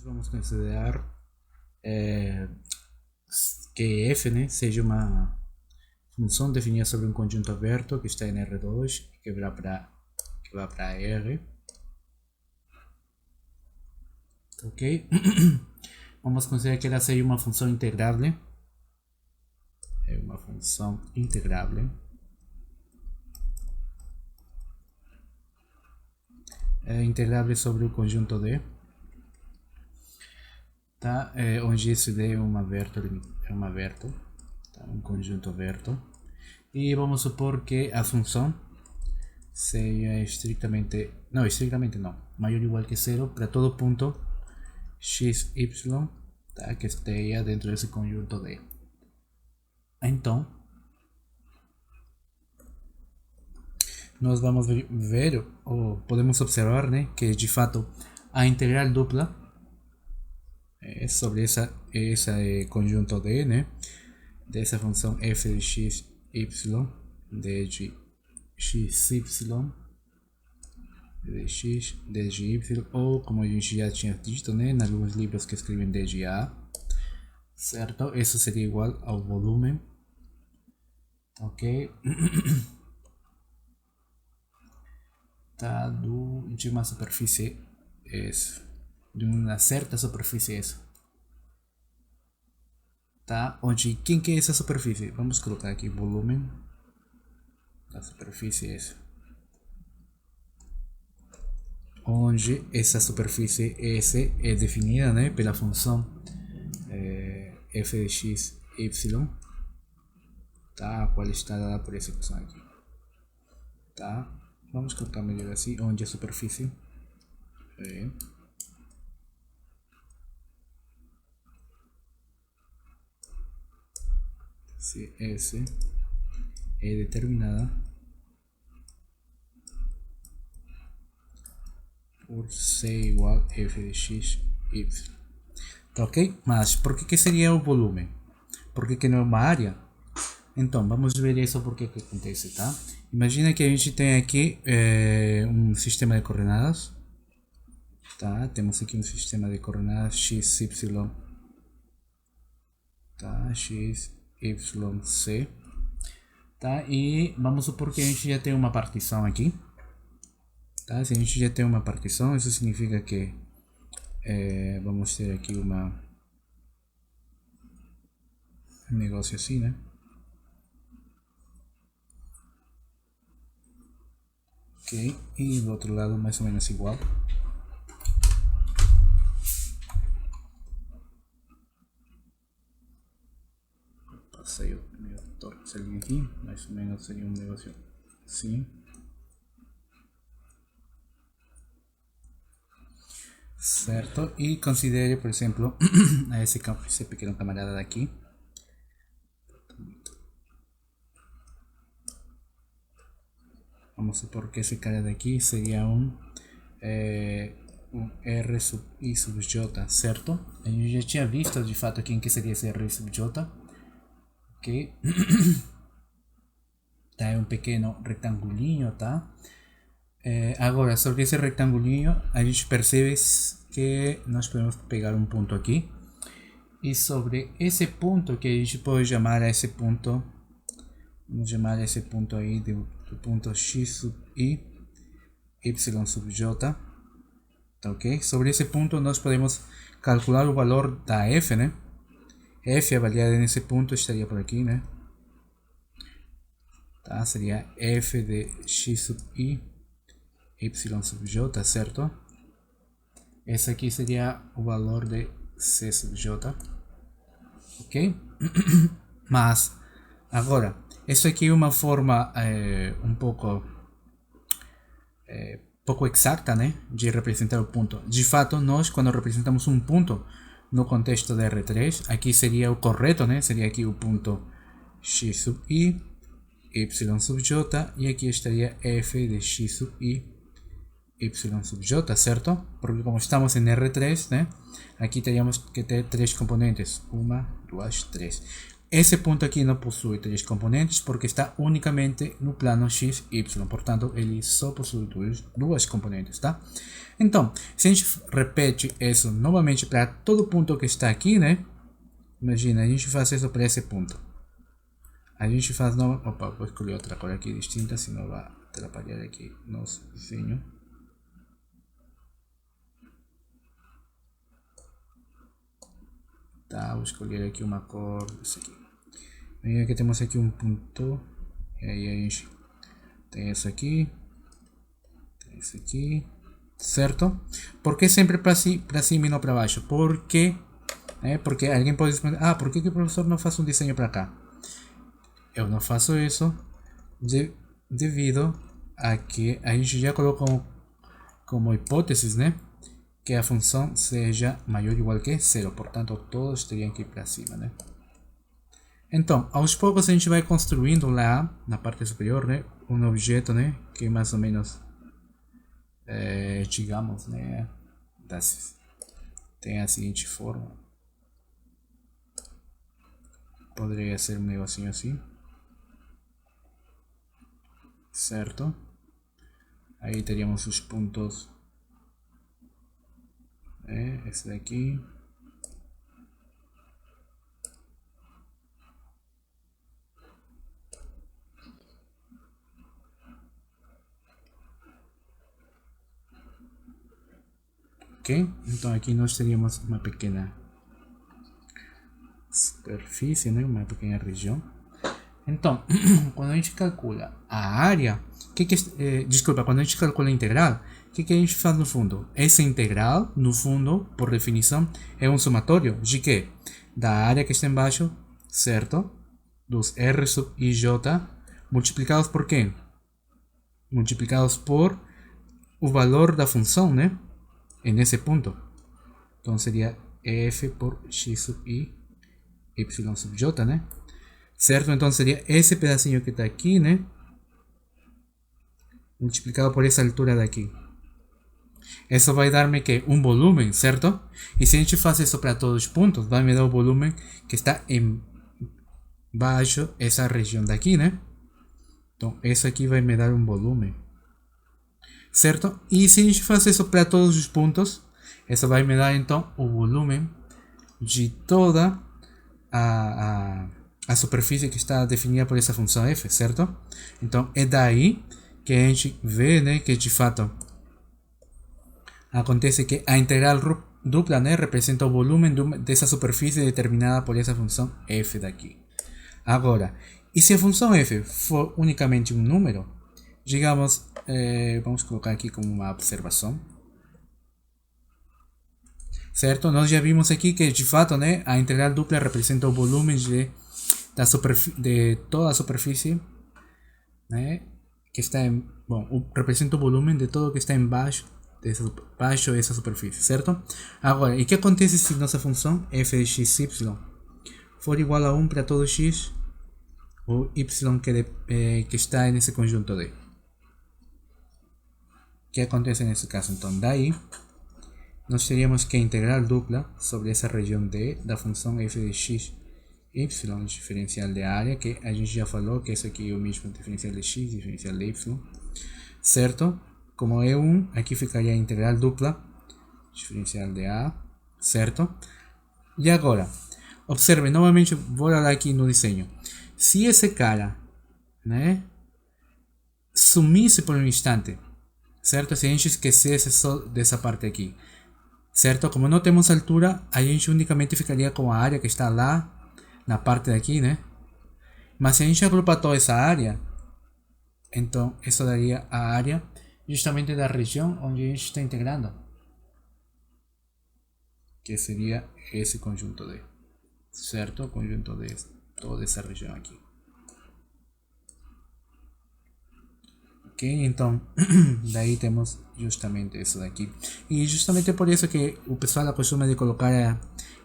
Nós vamos considerar que f, né, seja uma função definida sobre um conjunto aberto que está em R2 e que vai para R. Ok? Vamos considerar que ela seja uma função integrável. É uma função integrável. É integrável sobre o conjunto D. Tá? Onde esse D é um aberto, tá? Um conjunto aberto. E vamos supor que a função seja estritamente não, maior ou igual que zero para todo ponto x, y, tá? Que esteja dentro desse conjunto D. Então, nós vamos ver, ou podemos observar, né, que de fato a integral dupla é sobre esse conjunto D, né, dessa função f de x, y, de x, y, de x, de y, ou como a gente já tinha dito, né, em alguns livros que escrevem de a, certo? Isso seria igual ao volume, ok? Tá, de uma superfície S, de uma certa superfície S, tá? Onde quem que é essa superfície? Vamos colocar aqui volume da superfície S, onde essa superfície S é definida, né, pela função f de x, y, tá? A qual está dada por essa equação aqui, tá? Vamos colocar melhor assim, onde a superfície se S é determinada por C igual a f de x, y. Tá, ok? Mas por que seria o volume? Por que não é uma área? Então, vamos ver isso por que acontece, tá? Imagina que a gente tem aqui um sistema de coordenadas, tá? Temos aqui um sistema de coordenadas x, y, tá? X, y, c, tá? E vamos supor que a gente já tem uma partição aqui, tá? Se a gente já tem uma partição, isso significa que vamos ter aqui um negócio assim, né? Ok, e do outro lado mais ou menos igual. Passei o meu torcelinho aqui, mais ou menos seria um negócio assim. Certo? E considere, por exemplo, esse pequeno camarada daqui. Vamos supor que esse cara daqui seria um R sub I sub J, certo? A gente já tinha visto de fato quem que seria esse R sub J. Ok? Tá, é um pequeno retangulinho, tá? Agora, sobre esse retangulinho, a gente percebe que nós podemos pegar um ponto aqui. E sobre esse ponto, que a gente pode chamar a esse ponto, vamos chamar esse ponto aí do ponto x sub i, y sub j, tá, ok? Sobre esse ponto nós podemos calcular o valor da f, né? F avaliada nesse ponto estaria por aqui, né? Tá, seria f de x sub i, y sub j, certo? Esse aqui seria o valor de c sub j, ok? Mas agora, isso aqui é uma forma um pouco exata, né, de representar o ponto. De fato, nós quando representamos um ponto no contexto de R3, aqui seria o correto, né? Seria aqui o ponto x sub i, y sub j, e aqui estaria f de x sub i, y sub j, certo? Porque como estamos em R3, né, aqui teríamos que ter três componentes, 1, 2, 3. esse ponto aqui não possui três componentes porque está unicamente no plano x, y. Portanto, ele só possui duas componentes, tá? Então, se a gente repete isso novamente para todo ponto que está aqui, né? Imagina, a gente faz isso para esse ponto. A gente faz... Opa, vou escolher outra cor aqui distinta, senão vai atrapalhar aqui nosso desenho. Tá, vou escolher aqui uma cor, isso aqui. E aqui temos aqui um ponto, e aí a gente tem isso aqui, tem isso aqui, certo? Por que sempre para cima e não para baixo? Porque alguém pode responder, por que o professor não faz um desenho para cá? Eu não faço isso devido a que a gente já colocou como hipóteses, né? Que a função seja maior ou igual que zero, portanto todos teriam que ir para cima, né? Então, aos poucos a gente vai construindo lá na parte superior, né, um objeto, né, que mais ou menos, digamos, né, tem a seguinte forma. Poderia ser um negocinho assim, certo? Aí teríamos os pontos, esse daqui. Ok, então aqui nós teríamos uma pequena superfície, né? Uma pequena região. Então, quando a gente calcula a área, desculpa, quando a gente calcula a integral, o que a gente faz no fundo? Essa integral, no fundo, por definição, é um somatório de quê? Da área que está embaixo, certo? Dos R sub i j, multiplicados por quê? Multiplicados por o valor da função, né? Nesse ponto. Então seria f por x sub i, y sub j, né? Certo? Então seria esse pedacinho que está aqui, né? Multiplicado por essa altura daqui. Isso vai dar-me que um volume, certo? E se a gente faz isso para todos os pontos, vai me dar o volume que está embaixo essa região daqui, né? Então isso aqui vai me dar um volume, certo? E se a gente faz isso para todos os pontos, isso vai me dar então o volume de toda a superfície que está definida por essa função f, certo? Então é daí que a gente vê, né, que de fato acontece que a integral dupla, né, representa o volume dessa superfície determinada por essa função f daqui. Agora, e se a função f for unicamente um número, digamos, vamos colocar aqui como uma observação, certo? Nós já vimos aqui que de fato, né, a integral dupla representa o volume de toda a superfície, né, que está representa o volume de todo que está embaixo dessa superfície, certo? Agora, e o que acontece se nossa função f de xy for igual a 1 para todo x, ou y que está nesse conjunto D? O que acontece nesse caso? Então, daí nós teríamos que a integral dupla sobre essa região D da função f de x y, diferencial de área, que a gente já falou que isso aqui é o mesmo diferencial de x, diferencial de y, certo? Como é 1, aqui ficaria a integral dupla, diferencial de A, certo? E agora, observe, novamente, vou olhar aqui no desenho. Se esse cara, né, sumisse por um instante, certo? Se a gente esquecesse só dessa parte aqui, certo? Como não temos altura, a gente unicamente ficaria com a área que está lá na parte daqui, né? Mas se a gente agrupar toda essa área, então isso daria a área justamente da região onde a gente está integrando, que seria esse conjunto D, certo? O conjunto de toda essa região aqui. Ok, então daí temos justamente isso daqui, e justamente por isso que o pessoal acostuma de colocar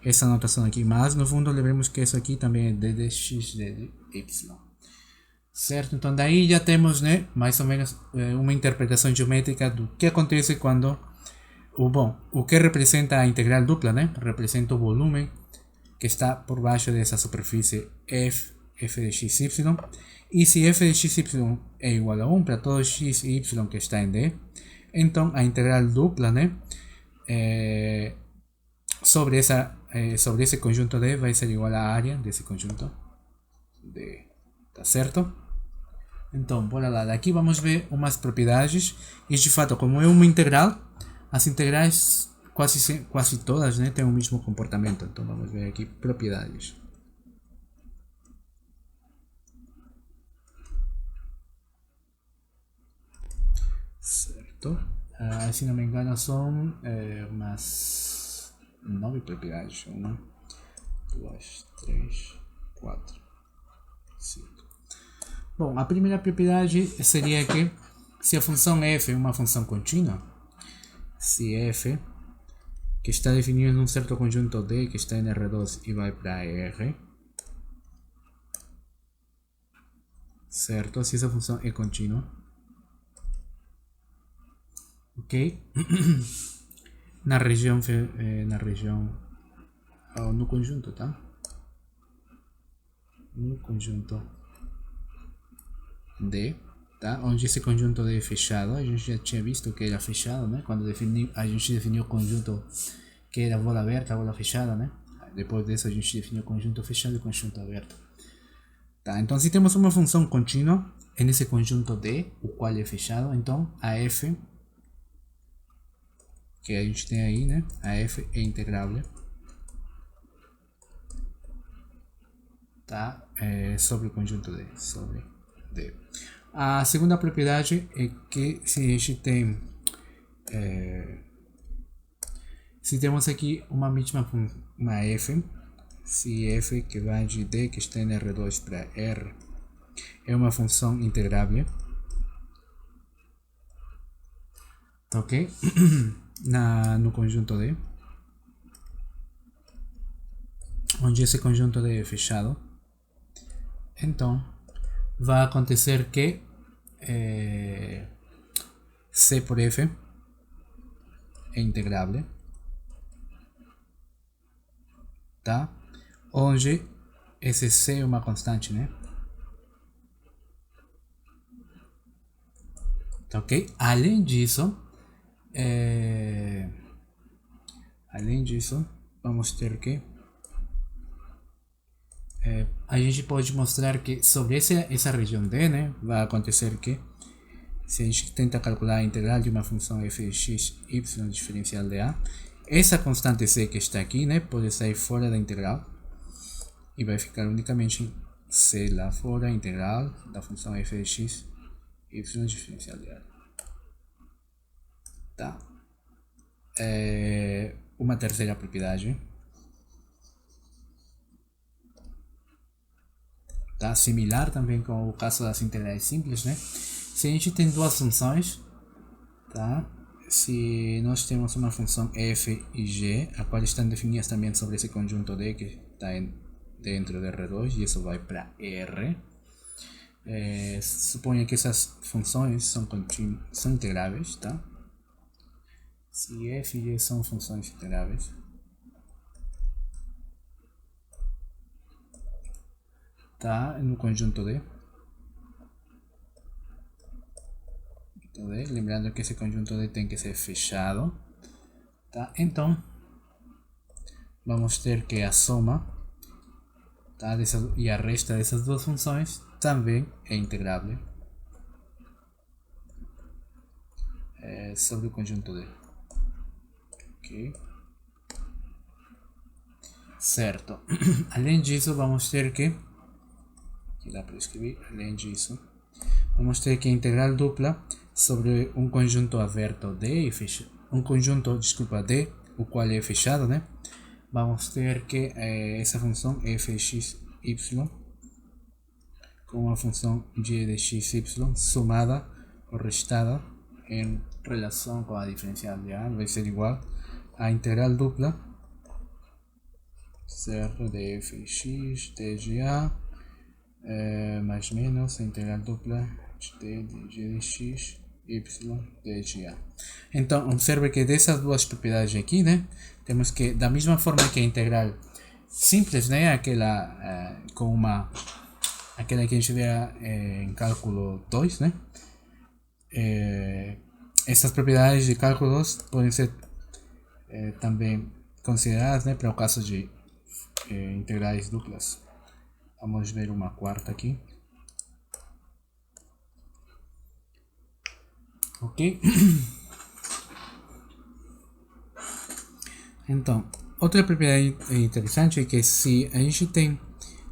essa anotação aqui, mas no fundo lembremos que isso aqui também é d de x, d de y, certo? Então daí já temos, né, mais ou menos uma interpretação geométrica do que acontece quando o que representa a integral dupla, né, representa o volume que está por baixo dessa superfície f de x, y. E se f de x, y é igual a 1 para todo x e y que está em D, então a integral dupla, né, sobre esse conjunto D vai ser igual à área desse conjunto D, tá certo? Então, bora lá, daqui vamos ver umas propriedades, e de fato, como é uma integral, as integrais quase todas, né, têm o mesmo comportamento. Então vamos ver aqui propriedades. Certo? Se não me engano são umas 9 propriedades. 1, 2, 3, 4, 5. Bom, a primeira propriedade seria que se a função f é uma função contínua, se f, que está definido num certo conjunto D que está em R2 e vai para R, certo? Se essa função é contínua, ok? na região no conjunto, tá? No conjunto D, tá? Onde esse conjunto D é fechado, a gente já tinha visto que era fechado, né? Quando a gente definiu o conjunto que era bola aberta, bola fechada, né? Depois disso a gente definiu conjunto fechado e conjunto aberto. Tá? Então se temos uma função contínua nesse conjunto D, o qual é fechado, então a f que a gente tem aí, né? A f é integrável, tá? Sobre o conjunto D, sobre D. A segunda propriedade é que se a gente tem se temos aqui uma f, se f que vai de D que está em R2 para R é uma função integrável, tá ok? No conjunto D, onde esse conjunto D é fechado, então vai acontecer que C por F é integrável, tá? Onde esse C é uma constante, né? Tá ok? Além disso, vamos ter que a gente pode mostrar que sobre essa região D, né, vai acontecer que se a gente tenta calcular a integral de uma função f de x, y diferencial de a, essa constante c que está aqui, né, pode sair fora da integral e vai ficar unicamente c lá fora, integral da função f de x, y diferencial de a. Tá? Uma terceira propriedade, tá? Similar também com o caso das integrais simples, né? Se a gente tem duas funções, tá? Se nós temos uma função f e g, a qual estão definidas também sobre esse conjunto D que está dentro de R2 e isso vai para R, suponha que essas funções são integráveis, tá? Se f e g são funções integráveis, tá? No conjunto D. Lembrando que esse conjunto D tem que ser fechado, tá? Então vamos ter que a soma, tá, e a resta dessas duas funções também é integrável sobre o conjunto D. Ok? Certo. Além disso, vamos ter que dá para escrever, além disso, vamos ter que a integral dupla sobre um conjunto aberto D e fechado, um conjunto, desculpa, D, o qual é fechado, né? Vamos ter que essa função f de x, y com a função g de x, y somada ou restada em relação com a diferencial de a vai ser igual a integral dupla, certo, de f de x de a mais menos a integral dupla de g de x, y de a. Então observe que dessas duas propriedades aqui, né, temos que da mesma forma que a integral simples, né? Aquela com aquela que a gente vê em cálculo 2, né? Essas propriedades de cálculo 2 podem ser também consideradas, né, para o caso de integrais duplas. Vamos ver uma quarta aqui. Ok? Então, outra propriedade interessante é que se a gente tem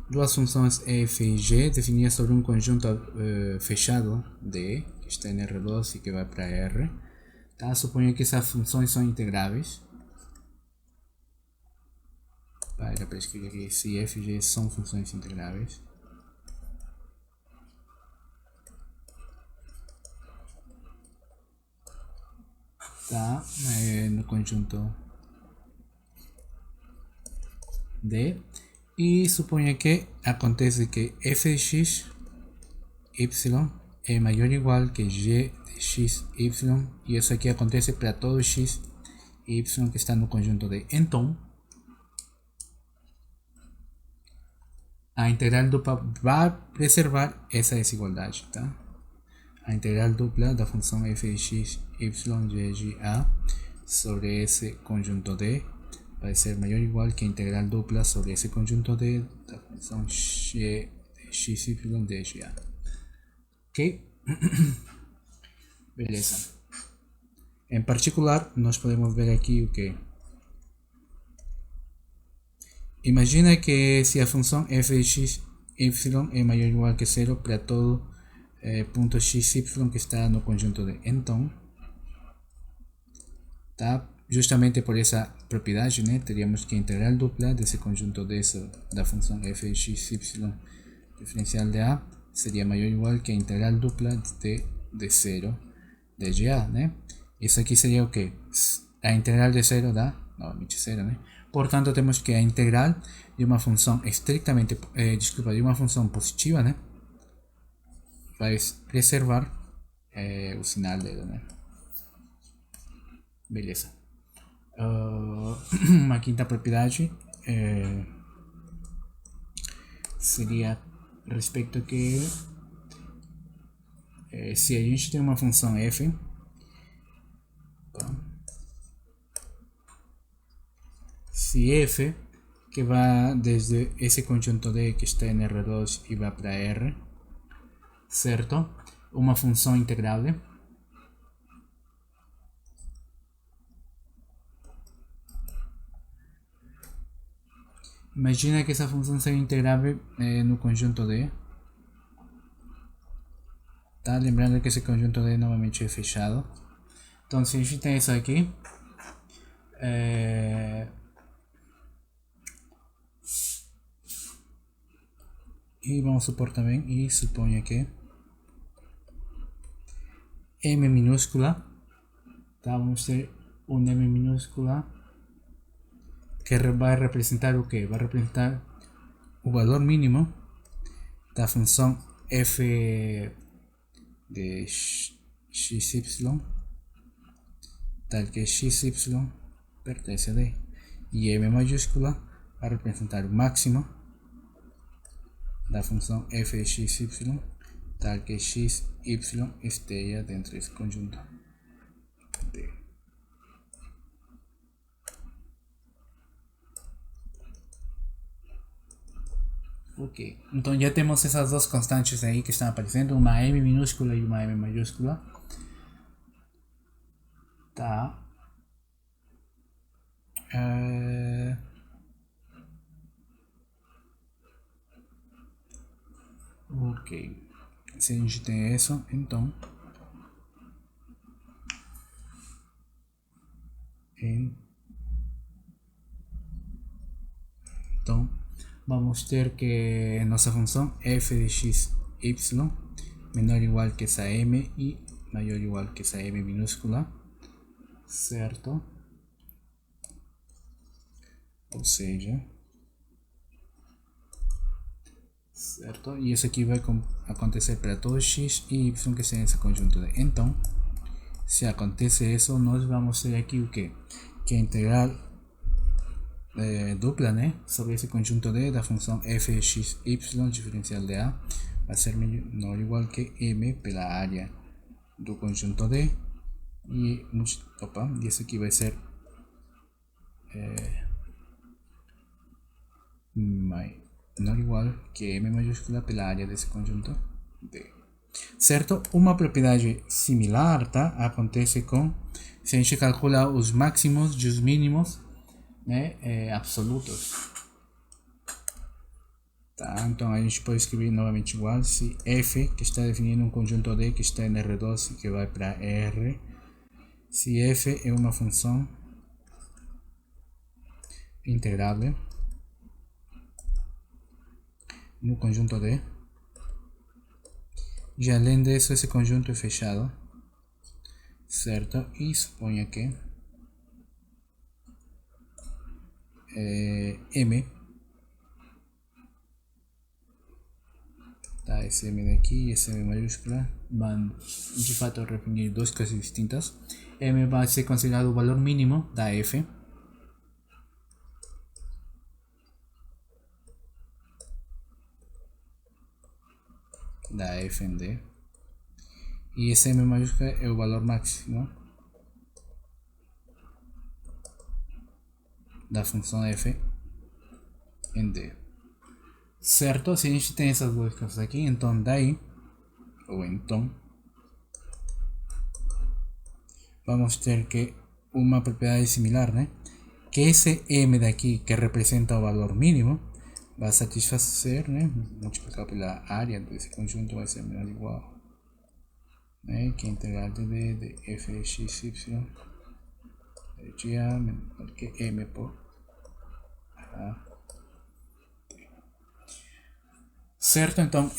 duas funções f e g definidas sobre um conjunto fechado D, que está em R2 e que vai para R, tá? Suponho que essas funções são integráveis. Para escrever aqui se f e g são funções integráveis. Tá? No conjunto D. E suponha que acontece que f de x, y é maior ou igual que g de x, y, e isso aqui acontece para todo x e y que está no conjunto D. Então, a integral dupla vai preservar essa desigualdade, tá? A integral dupla da função f de x, y de a sobre esse conjunto D vai ser maior ou igual que a integral dupla sobre esse conjunto D da função g de x, y de a. Ok? Beleza. Em particular, nós podemos ver aqui o que? Imagina que se a função f de x, y é maior ou igual que 0 para todo ponto x, y que está no conjunto D. Então, tá? Justamente por essa propriedade, né, teríamos que a integral dupla desse conjunto D da função f de x, y diferencial de a seria maior ou igual que a integral dupla de 0 de a, né? Isso aqui seria o que? A integral de 0 dá novamente 0, né? Portanto, temos que a integral de uma função estritamente, de uma função positiva, né, vai preservar o sinal dela, né? Beleza. Uma quinta propriedade seria respeito que se a gente tem uma função f, se f que vai desde esse conjunto D que está em R2 e vai para R, certo? Uma função integrável. Imagina que essa função seja integrável no conjunto D. Tá? Lembrando que esse conjunto D novamente é fechado. Então, se a gente tem isso aqui, e vamos supor também, e suponha que M minúscula, tá? Vamos ter um M minúscula que vai representar o que? Vai representar o valor mínimo da função f de xy, tal que xy pertence a D, e M maiúscula vai representar o máximo da função f de xy, tal que xy esteja dentro desse conjunto D. Ok, então já temos essas duas constantes aí que estão aparecendo, uma M minúscula e uma M maiúscula. Tá. Ok, se a gente tem isso, então vamos ter que nossa função f de x, y menor ou igual que essa m e maior ou igual que essa m minúscula, certo? Ou seja, certo? E isso aqui vai acontecer para todos x e y que estão nesse conjunto D. Então, se acontece isso, nós vamos ter aqui o que? Que a integral dupla, né, sobre esse conjunto D da função f de x, y diferencial de A vai ser menor ou igual que M pela área do conjunto D e isso aqui vai ser menor ou igual que M maiúscula pela área desse conjunto D. Certo? Uma propriedade similar, tá? Acontece com se a gente calcula os máximos e os mínimos, né, absolutos. Tá? Então a gente pode escrever novamente igual se f, que está definindo um conjunto D que está em R2 e que vai para R, se f é uma função integrável no conjunto D, e além disso esse conjunto é fechado, certo? E suponha que M, tá, esse M daqui e esse M maiúscula vão de fato definir duas coisas distintas. M vai ser considerado o valor mínimo da f, em D, e esse M maiúscula é o valor máximo da função f em D. Certo? Se a gente tem essas duas coisas aqui, então daí, ou então, vamos ter que uma propriedade similar, né? Que esse M daqui, que representa o valor mínimo, vai satisfazer, né? Multiplicado pela área desse conjunto vai ser menor ou igual, né? Que a integral de D de f de x, y de A menor que M por A. Certo? Então,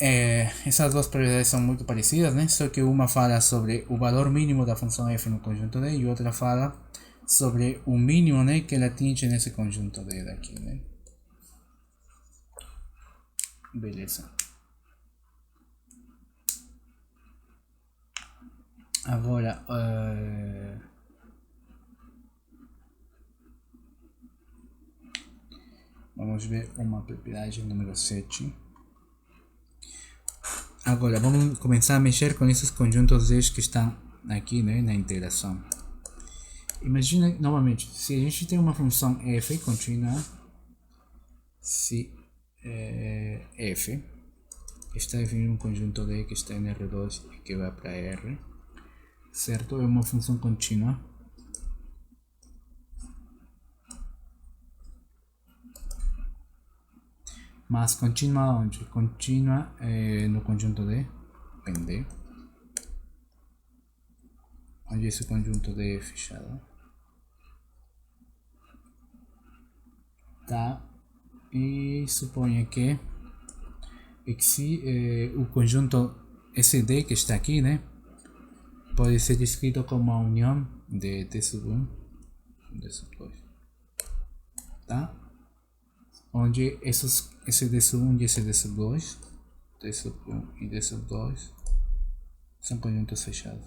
essas duas propriedades são muito parecidas, né? Só que uma fala sobre o valor mínimo da função f no conjunto D e outra fala sobre o mínimo, né, que ela atinge nesse conjunto D daqui, né? Beleza. Agora, vamos ver uma propriedade número 7. Agora, vamos começar a mexer com esses conjuntos D que estão aqui, né, na integração. Imagina, novamente, se a gente tem uma função f contínua, se f está definindo um conjunto D que está em R2 e que vai para R, certo? É uma função contínua. Mas contínua onde? Contínua no conjunto D, em D, onde esse conjunto D é fechado. Tá? E suponha que o conjunto SD que está aqui, né, pode ser descrito como a união de D sub 1 e D sub 2, tá? Onde esse D sub 1 e esse D sub 2, D sub 1 e D sub 2 são conjuntos fechados.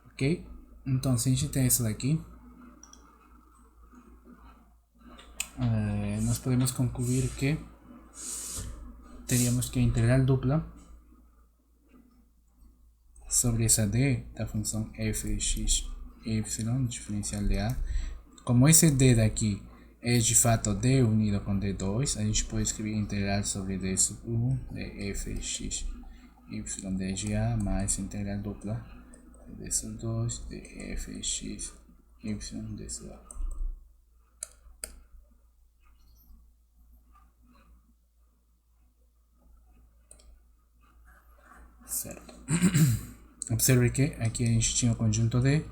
Ok? Então, se a gente tem isso daqui, nós podemos concluir que teríamos que a integral dupla sobre essa D da função f de x, y diferencial de A. Como esse D daqui é de fato D unido com D2, a gente pode escrever integral sobre D sub 1 de f de x, y de A mais integral dupla de D sub 2 de f de x, y de sub A. Certo. Observe que aqui a gente tinha o conjunto D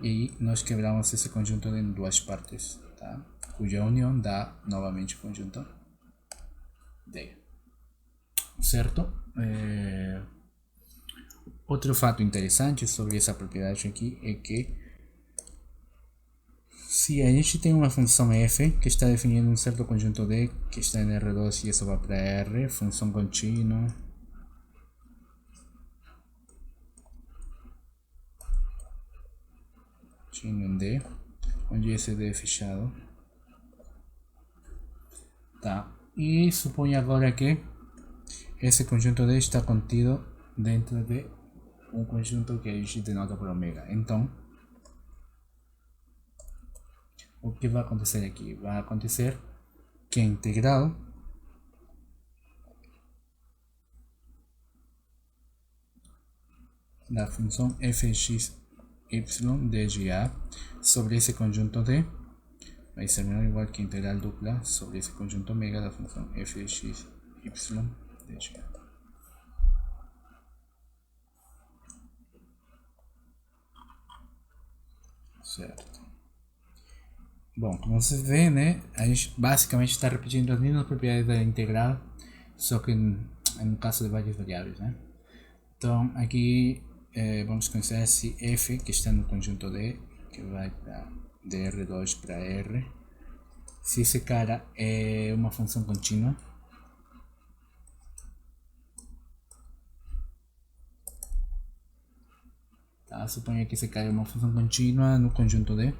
e nós quebramos esse conjunto D em duas partes, tá? Cuja união dá novamente o conjunto D. Certo? Outro fato interessante sobre essa propriedade aqui é que se a gente tem uma função f que está definindo um certo conjunto D que está em R2 e isso vai para R, função contínua, em D, onde esse D é fechado. Tá. E suponho agora que esse conjunto D está contido dentro de um conjunto que a gente denota por ômega. Então, o que vai acontecer aqui? Vai acontecer que a integral da função fx y de A sobre esse conjunto D vai ser menor ou igual que a integral dupla sobre esse conjunto ômega da função fx y de A. Certo. Bom, como você vê, né, a gente basicamente está repetindo as mesmas propriedades da integral, só que no caso de várias variáveis, né? Então, aqui vamos considerar esse f que está no conjunto D, que vai para dr2 para R. Se esse cara é uma função contínua, tá? Suponha que esse cara é uma função contínua no conjunto D.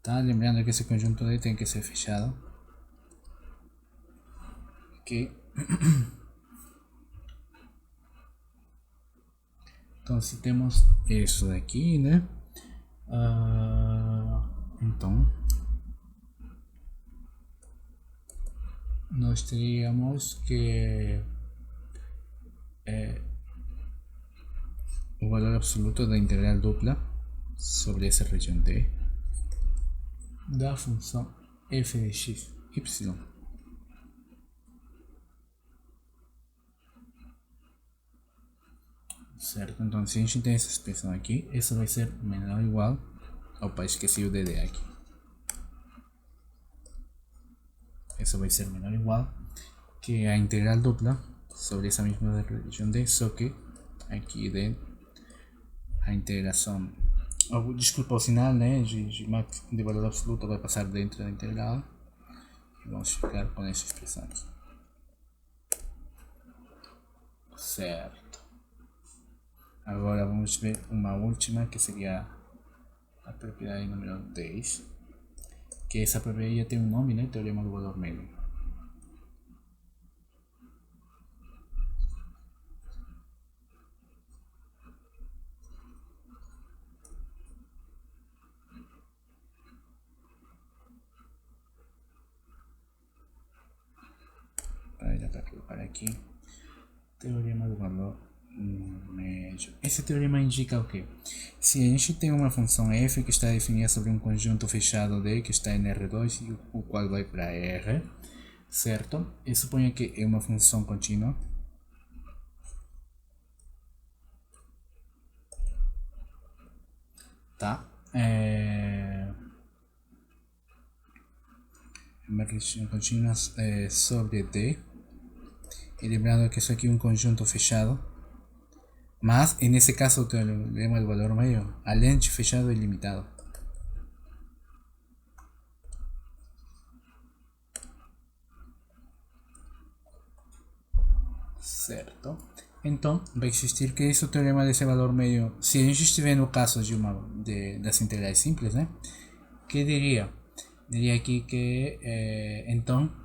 Tá? Lembrando que esse conjunto D tem que ser fechado. Ok. Então, se temos isso daqui, né? Então, nós teríamos que o valor absoluto da integral dupla sobre essa região D da função f de x, y. Certo? Então, se a gente tem essa expressão aqui, isso vai ser menor ou igual. Opa, esqueci o dd aqui. Isso vai ser menor ou igual que a integral dupla sobre essa mesma região D, só que aqui dentro a integração, desculpa, o sinal, né, de valor absoluto vai passar dentro da integral e vamos ficar com essa expressão aqui. Certo. Agora vamos ver uma última, que seria a propriedade número 10, que essa propriedade tem um nome, né, teorema do valor médio. Dá para colocar aqui teorema do valor médio. Esse teorema indica o que? Se a gente tem uma função f que está definida sobre um conjunto fechado D que está em R2 e o qual vai para R, certo? E suponha que é uma função contínua. Tá? Uma restrição contínua sobre D. E lembrando que isso aqui é um conjunto fechado. Mas, nesse caso, o teorema do valor médio, além de fechado, é limitado. Certo? Então, vai existir que esse teorema desse valor médio, se a gente estiver no caso das integrais simples, né? Que diria? Diria aqui que, então,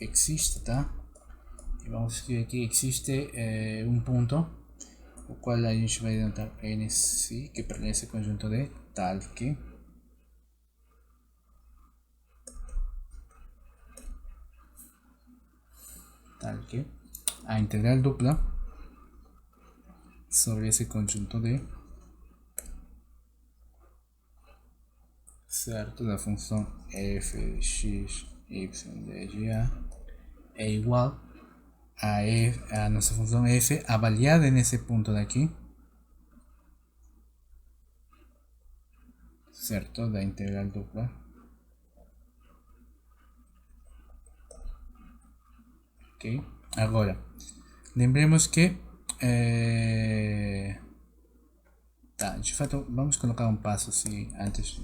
existe, tá? E vamos escrever aqui, existe um ponto, o qual a gente vai denotar NC, que pertence ao conjunto D, tal que a integral dupla sobre esse conjunto D, certo, da função f de x, y de A é igual a nossa função f avaliada nesse ponto daqui, certo, da integral dupla. Ok, agora lembremos que tá, de fato vamos colocar um passo assim antes.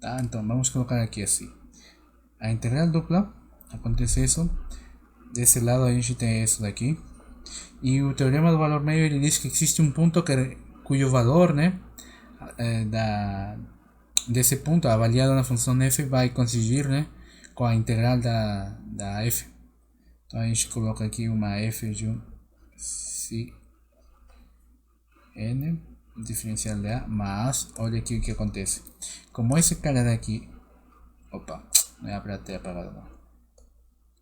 Tá? Então vamos colocar aqui assim. A integral dupla, acontece isso. Desse lado a gente tem isso daqui. E o teorema do valor médio ele diz que existe um ponto cujo valor, né, desse ponto avaliado na função f vai coincidir, né, com a integral da f. Então a gente coloca aqui uma f de um n diferencial de a, mas olha aqui o que acontece. Como esse cara daqui, opa, não é para ter apagado não.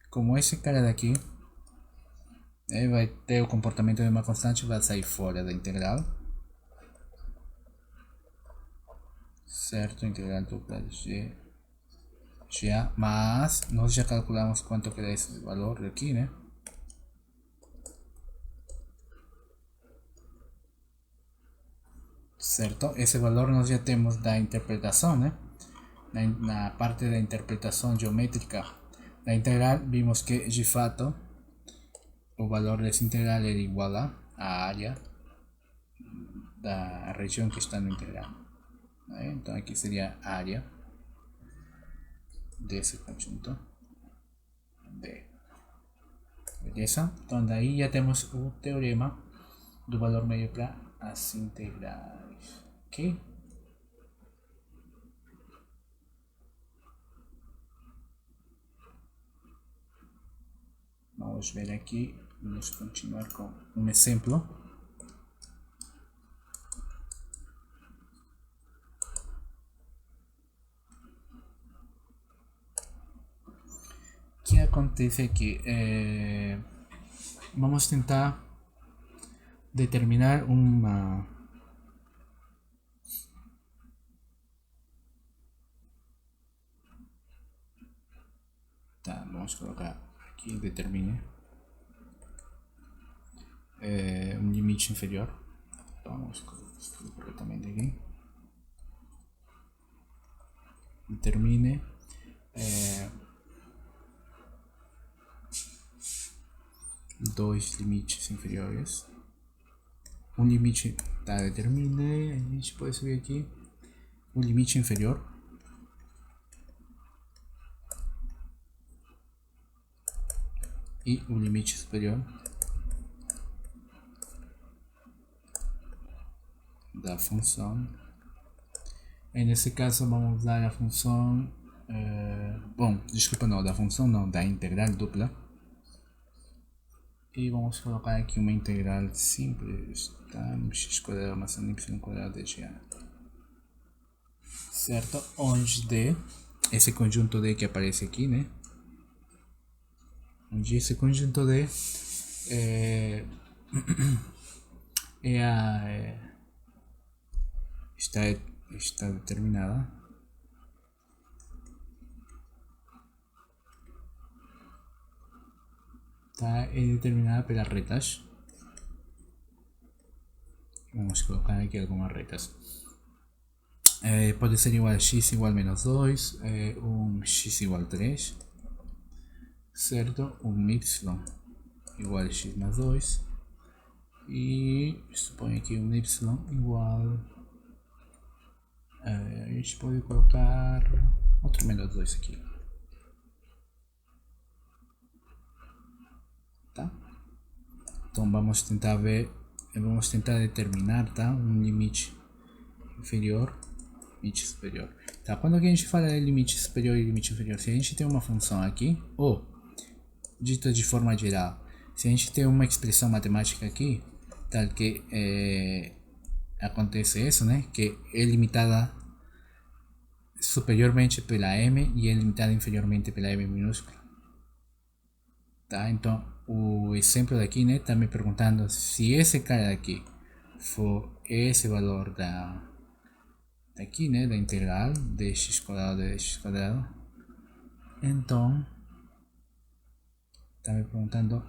Como esse cara daqui vai ter o comportamento de uma constante, vai sair fora da integral, certo? Integral dupla de GA, mas nós já calculamos quanto que dá esse valor aqui, né? Certo? Esse valor nós já temos da interpretação, né? Na parte da interpretação geométrica da integral, vimos que de fato o valor dessa integral era igual à área da região que está no integral. Então aqui seria a área desse conjunto B. Beleza? Então daí já temos o teorema do valor médio para as integrais. Ok? Vamos ver aqui, vamos continuar com um exemplo. O que acontece aqui? Vamos tentar determinar uma vamos colocar aqui, determine um limite inferior. Então, vamos escrever corretamente aqui. Determine dois limites inferiores. Um limite determine, a gente pode subir aqui um limite inferior e o limite superior da função. E nesse caso vamos usar a função da função não, da integral dupla. E vamos colocar aqui uma integral simples, tá? x² mais y² de g. Certo? Onde D, esse conjunto D que aparece aqui, né? Onde esse conjunto D está determinada determinada pelas retas. Vamos colocar aqui algumas retas. Pode ser igual a x igual a menos 2, um x igual a 3, certo? Um y igual a x mais 2 e suponho aqui um y igual a gente pode colocar outro menos 2 aqui, tá? Então vamos tentar determinar, tá? Um limite inferior, limite superior. Tá? Quando a gente fala de limite superior e limite inferior, se a gente tem uma função aqui, ou dito de forma geral, se a gente tem uma expressão matemática aqui, tal que acontece isso, né? Que é limitada superiormente pela m e é limitada inferiormente pela m minúscula. Tá? Então o exemplo daqui, né, está me perguntando se esse cara daqui for esse valor daqui, né, da integral de x² de x², então está me perguntando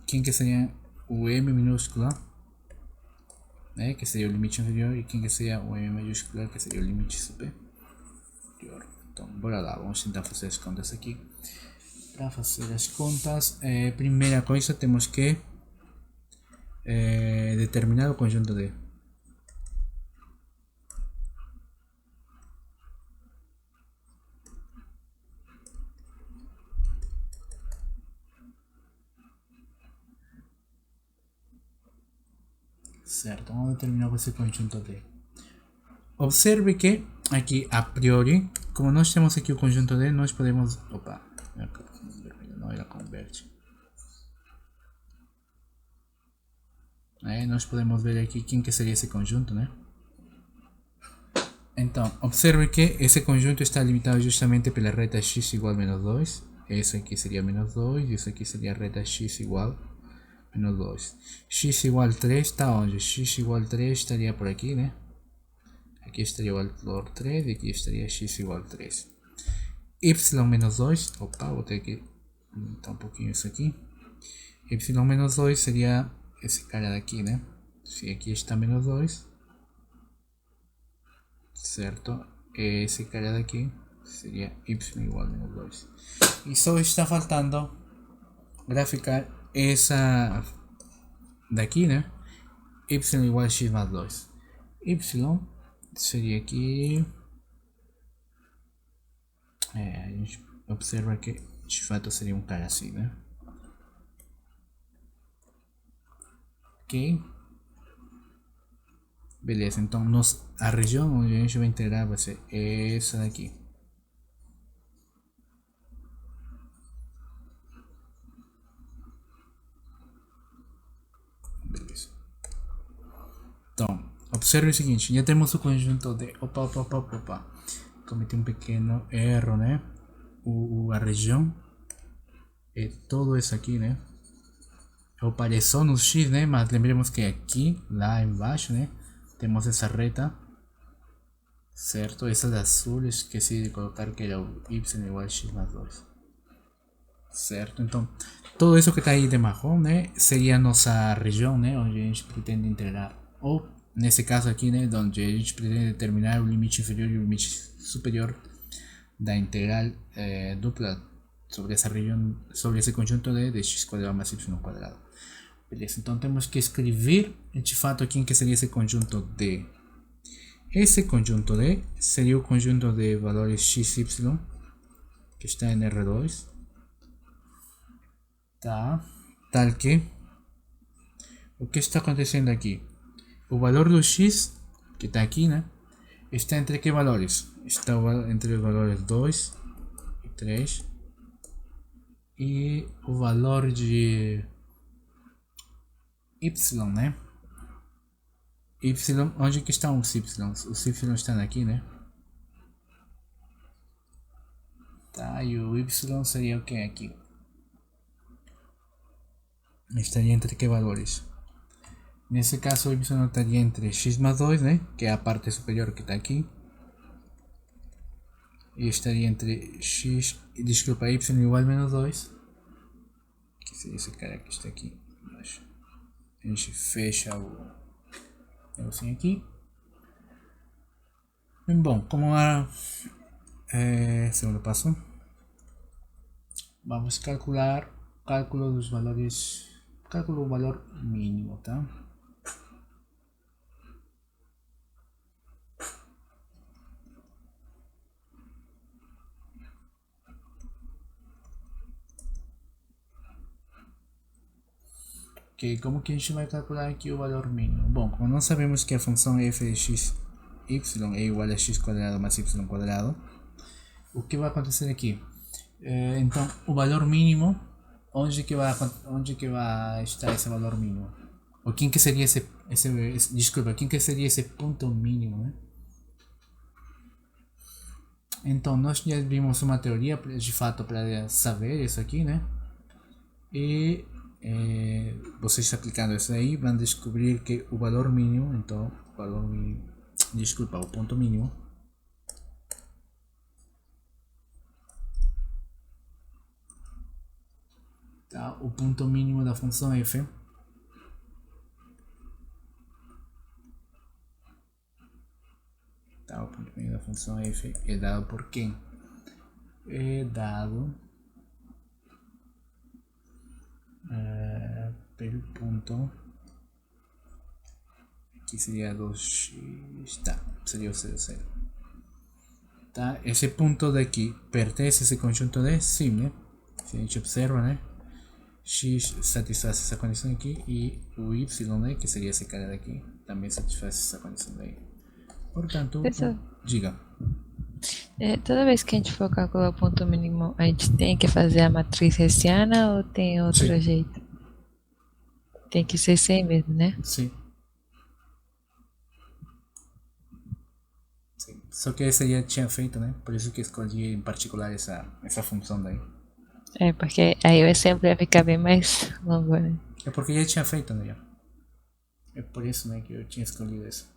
quem que seria o m minúscula, né, que seria o limite inferior, e quem que seria o m maiúsculo, que seria o limite superior. Então bora lá, vamos tentar fazer as contas aqui. Para fazer as contas, primeira coisa temos que determinar o conjunto D. Certo, vamos determinar esse conjunto D. Observe que aqui a priori, como nós temos aqui o conjunto D, nós podemos... Opa, não era converte. Nós podemos ver aqui quem que seria esse conjunto, né? Então, observe que esse conjunto está limitado justamente pela reta x igual a menos 2. Isso aqui seria menos 2 e isso aqui seria a reta x igual a menos 2. X igual a 3 está onde? X igual a 3 estaria por aqui, né? Aqui estaria o valor 3 e aqui estaria x igual a 3. Y menos 2, opa, vou ter que aumentar um pouquinho isso aqui. Y menos 2 seria esse cara daqui, né? Se aqui está menos 2, certo? Esse cara daqui seria y igual a menos 2. E só está faltando graficar essa daqui, né? Y igual a x mais 2. Y seria aqui. A gente observa que de fato seria um cara assim, né? Ok. Beleza, então a região onde a gente vai integrar vai ser essa daqui. Beleza. Então, observe o seguinte, já temos o conjunto de... Opa. Cometi um pequeno erro, né? A região é todo isso aqui, né? Apareceu no X, né? Mas lembremos que aqui, lá embaixo, né? Temos essa reta, certo? Essa de azul, esqueci de colocar que era o y igual a x mais 2, certo? Então, tudo isso que está aí de marrom, né? Seria a nossa região, né? Onde a gente pretende integrar. Ou, nesse caso aqui, né? Onde a gente pretende determinar o limite inferior e o limite superior da integral dupla sobre essa região, sobre esse conjunto de x quadrado mais y quadrado. Beleza, então temos que escrever de fato aqui em que seria esse conjunto D. Esse conjunto D seria o conjunto de valores x, y, que está em R2. Tá? Tal que o que está acontecendo aqui? O valor do x, que está aqui, né? Está entre que valores? Está entre os valores 2 e 3. E o valor de y, né? Y, onde que estão os y? Os y estão aqui, né? Tá, e o y seria o que aqui? Estaria entre que valores? Nesse caso o y estaria entre x mais 2, né? Que é a parte superior que está aqui. E estaria entre x, desculpa, y igual a menos 2. Que seria esse cara que está aqui embaixo. A gente fecha o negocinho aqui. Bom, como era segundo passo, vamos calcular cálculo dos valores, cálculo do valor mínimo, tá? Ok, como que a gente vai calcular aqui o valor mínimo? Bom, como nós sabemos que a função f de x y é igual a x quadrado mais y quadrado, o que vai acontecer aqui? Então, o valor mínimo, onde que vai estar esse valor mínimo? Ou quem que seria desculpa, quem que seria esse ponto mínimo, né? Então, nós já vimos uma teoria de fato para saber isso aqui, né? E vocês aplicando isso aí vão descobrir que o valor mínimo, então, o ponto mínimo, tá? O ponto mínimo da função f tá? O ponto mínimo da função f é dado por quem? É dado pelo ponto que seria 2x, tá? Seria o 0, 0. Tá? Esse ponto daqui pertence a esse conjunto de sim, né? Se a gente observa, né? x satisfaz essa condição aqui e o y, né, que seria esse cara daqui, também satisfaz essa condição daí. Portanto, diga. Toda vez que a gente for calcular o ponto mínimo, a gente tem que fazer a matriz hessiana ou tem outro Sim, jeito? Tem que ser 100 mesmo, né? sim, sim. Só que essa já tinha feito, né? Por isso que escolhi em particular essa função daí. Porque aí o exemplo ia ficar bem mais longo, né? É porque já tinha feito, né? É por isso, né, que eu tinha escolhido essa.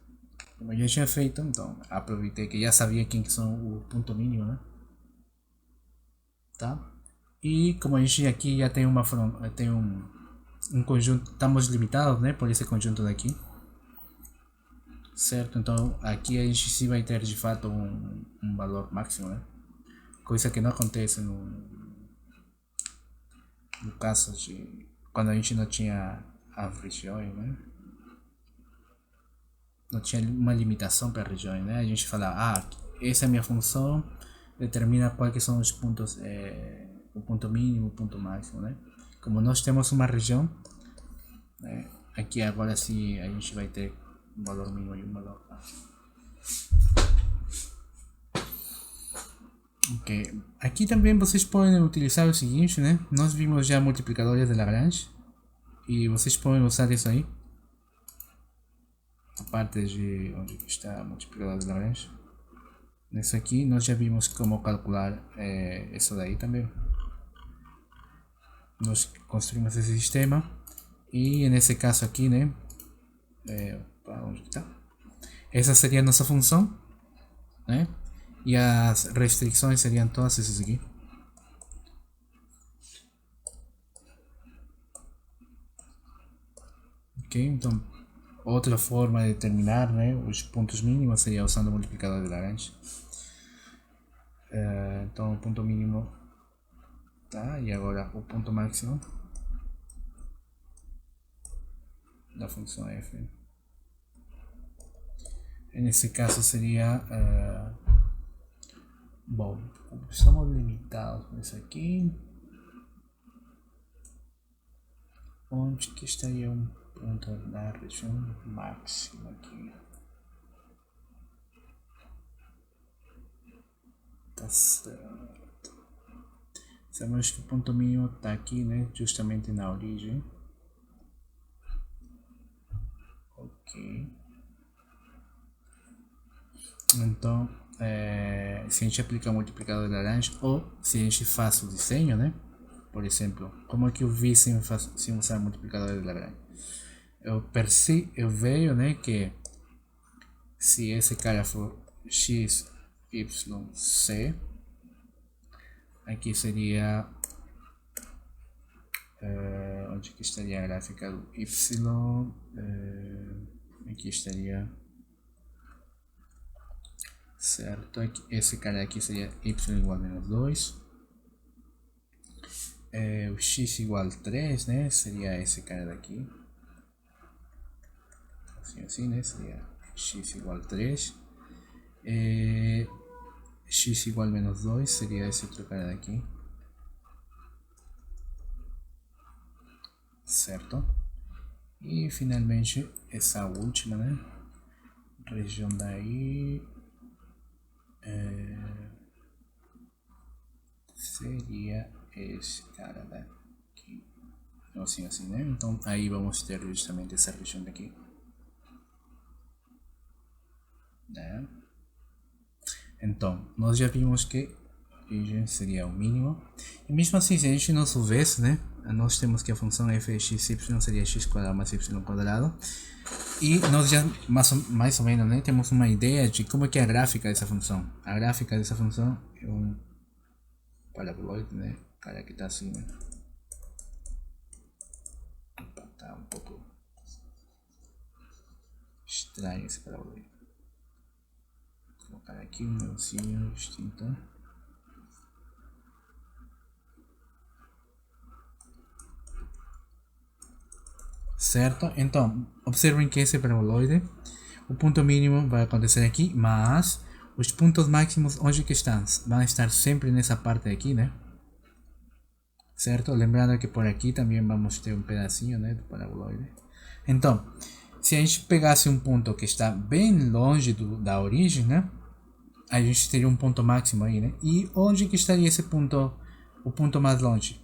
Como eu já tinha feito, então aproveitei que já sabia quem que são o ponto mínimo, né? Tá? E como a gente aqui já tem tem um conjunto, estamos limitados, né, por esse conjunto daqui, certo? Então aqui a gente sim vai ter de fato um valor máximo, né? Coisa que não acontece no caso de quando a gente não tinha as regiões, né? Não tinha uma limitação para regiões, né? A gente fala, essa é a minha função, determina quais são os pontos, o ponto mínimo, o ponto máximo, né? Como nós temos uma região, né? Aqui agora sim a gente vai ter um valor mínimo e um valor máximo. Ok, aqui também vocês podem utilizar o seguinte, né? Nós vimos já multiplicadores de Lagrange e vocês podem usar isso aí. A parte de onde está multiplicador de Lagrange. Nesse aqui nós já vimos como calcular isso daí também. Nós construímos esse sistema e nesse caso aqui, né? Onde está? Essa seria a nossa função, né? E as restrições seriam todas essas aqui. Ok, então outra forma de determinar, né, os pontos mínimos seria usando o multiplicador de Lagrange. Então o ponto mínimo, tá? E agora o ponto máximo da função f. Nesse caso seria bom, estamos limitados com isso aqui. Onde que estaria um ponto na região máxima aqui? Tá certo. Sabemos que o ponto mínimo está aqui, né? Justamente na origem. Ok. Então, se a gente aplicar o multiplicador de Lagrange ou se a gente faz o desenho, né? Por exemplo, como é que eu vi sem usar o multiplicador de Lagrange? Eu vejo, né, que se esse cara for x, y, c, aqui seria onde que estaria a gráfica do y, aqui estaria, certo, aqui, esse cara aqui seria y igual a menos 2, o x igual a 3, né, seria esse cara daqui, assim, né, seria x igual a 3, x igual a menos 2 seria esse outro cara daqui, certo? E finalmente essa última, né? Região daí seria esse cara daqui. Assim, né? Então aí vamos ter justamente essa região daqui, né? Então nós já vimos que origem seria o mínimo. E mesmo assim, se a gente não soubesse, né? Nós temos que a função f de x, y seria x quadrado mais y quadrado. E nós já mais ou menos, né, temos uma ideia de como é que é a gráfica dessa função. A gráfica dessa função é um paraboloide, né? Cara que está assim, né? Tá um pouco estranho esse paraboloide. Vou colocar aqui um negocinho distinto. Certo? Então, observem que esse paraboloide, o ponto mínimo vai acontecer aqui, mas os pontos máximos onde que estão? Vão estar sempre nessa parte aqui, né? certo? Lembrando que por aqui também vamos ter um pedacinho, né, do paraboloide. Então, se a gente pegasse um ponto que está bem longe da origem, né, a gente teria um ponto máximo aí, né? E onde que estaria esse ponto, o ponto mais longe?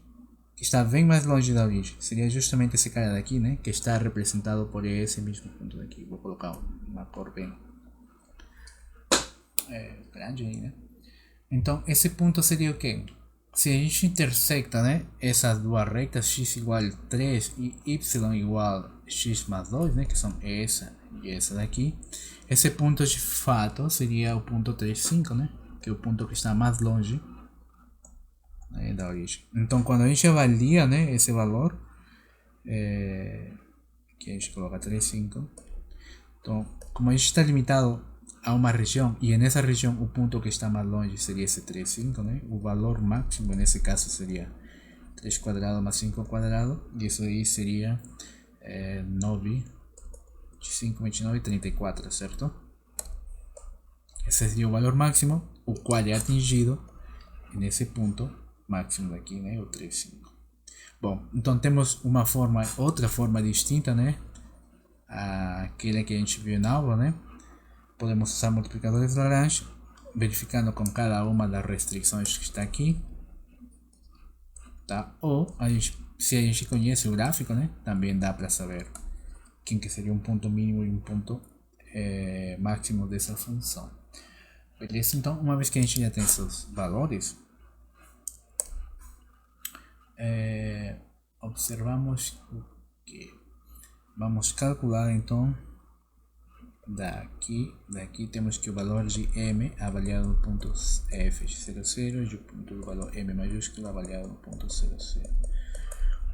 Que está bem mais longe da origem. Seria justamente esse cara daqui, né? Que está representado por esse mesmo ponto daqui. Vou colocar uma cor bem grande aí, né? Então, esse ponto seria o quê? Se a gente intersecta, né, essas duas retas, x igual a 3 e y igual a x mais 2, né, que são essa e essa daqui, esse ponto de fato seria o ponto 35, né, que é o ponto que está mais longe, né, da origem. Então, quando a gente avalia, né, esse valor, que a gente coloca 35, então, como a gente está limitado a uma região, e nessa região o ponto que está mais longe seria esse 3,5, né? O valor máximo nesse caso seria 3 quadrado mais 5 quadrado, e isso aí seria 9, 5, 29, 34, certo? Esse seria o valor máximo, o qual é atingido nesse ponto máximo daqui, né? O 3,5. Bom, então temos uma forma, outra forma distinta, né? Aquela que a gente viu na aula, né? Podemos usar multiplicadores de Lagrange, verificando com cada uma das restrições que está aqui, tá? Ou se a gente conhece o gráfico, né? Também dá para saber quem que seria um ponto mínimo e um ponto máximo dessa função. Beleza? Então, uma vez que a gente já tem esses valores, observamos que vamos calcular então. Daqui temos que o valor de m avaliado no ponto f00 e o ponto do valor m maiúsculo avaliado no ponto 00.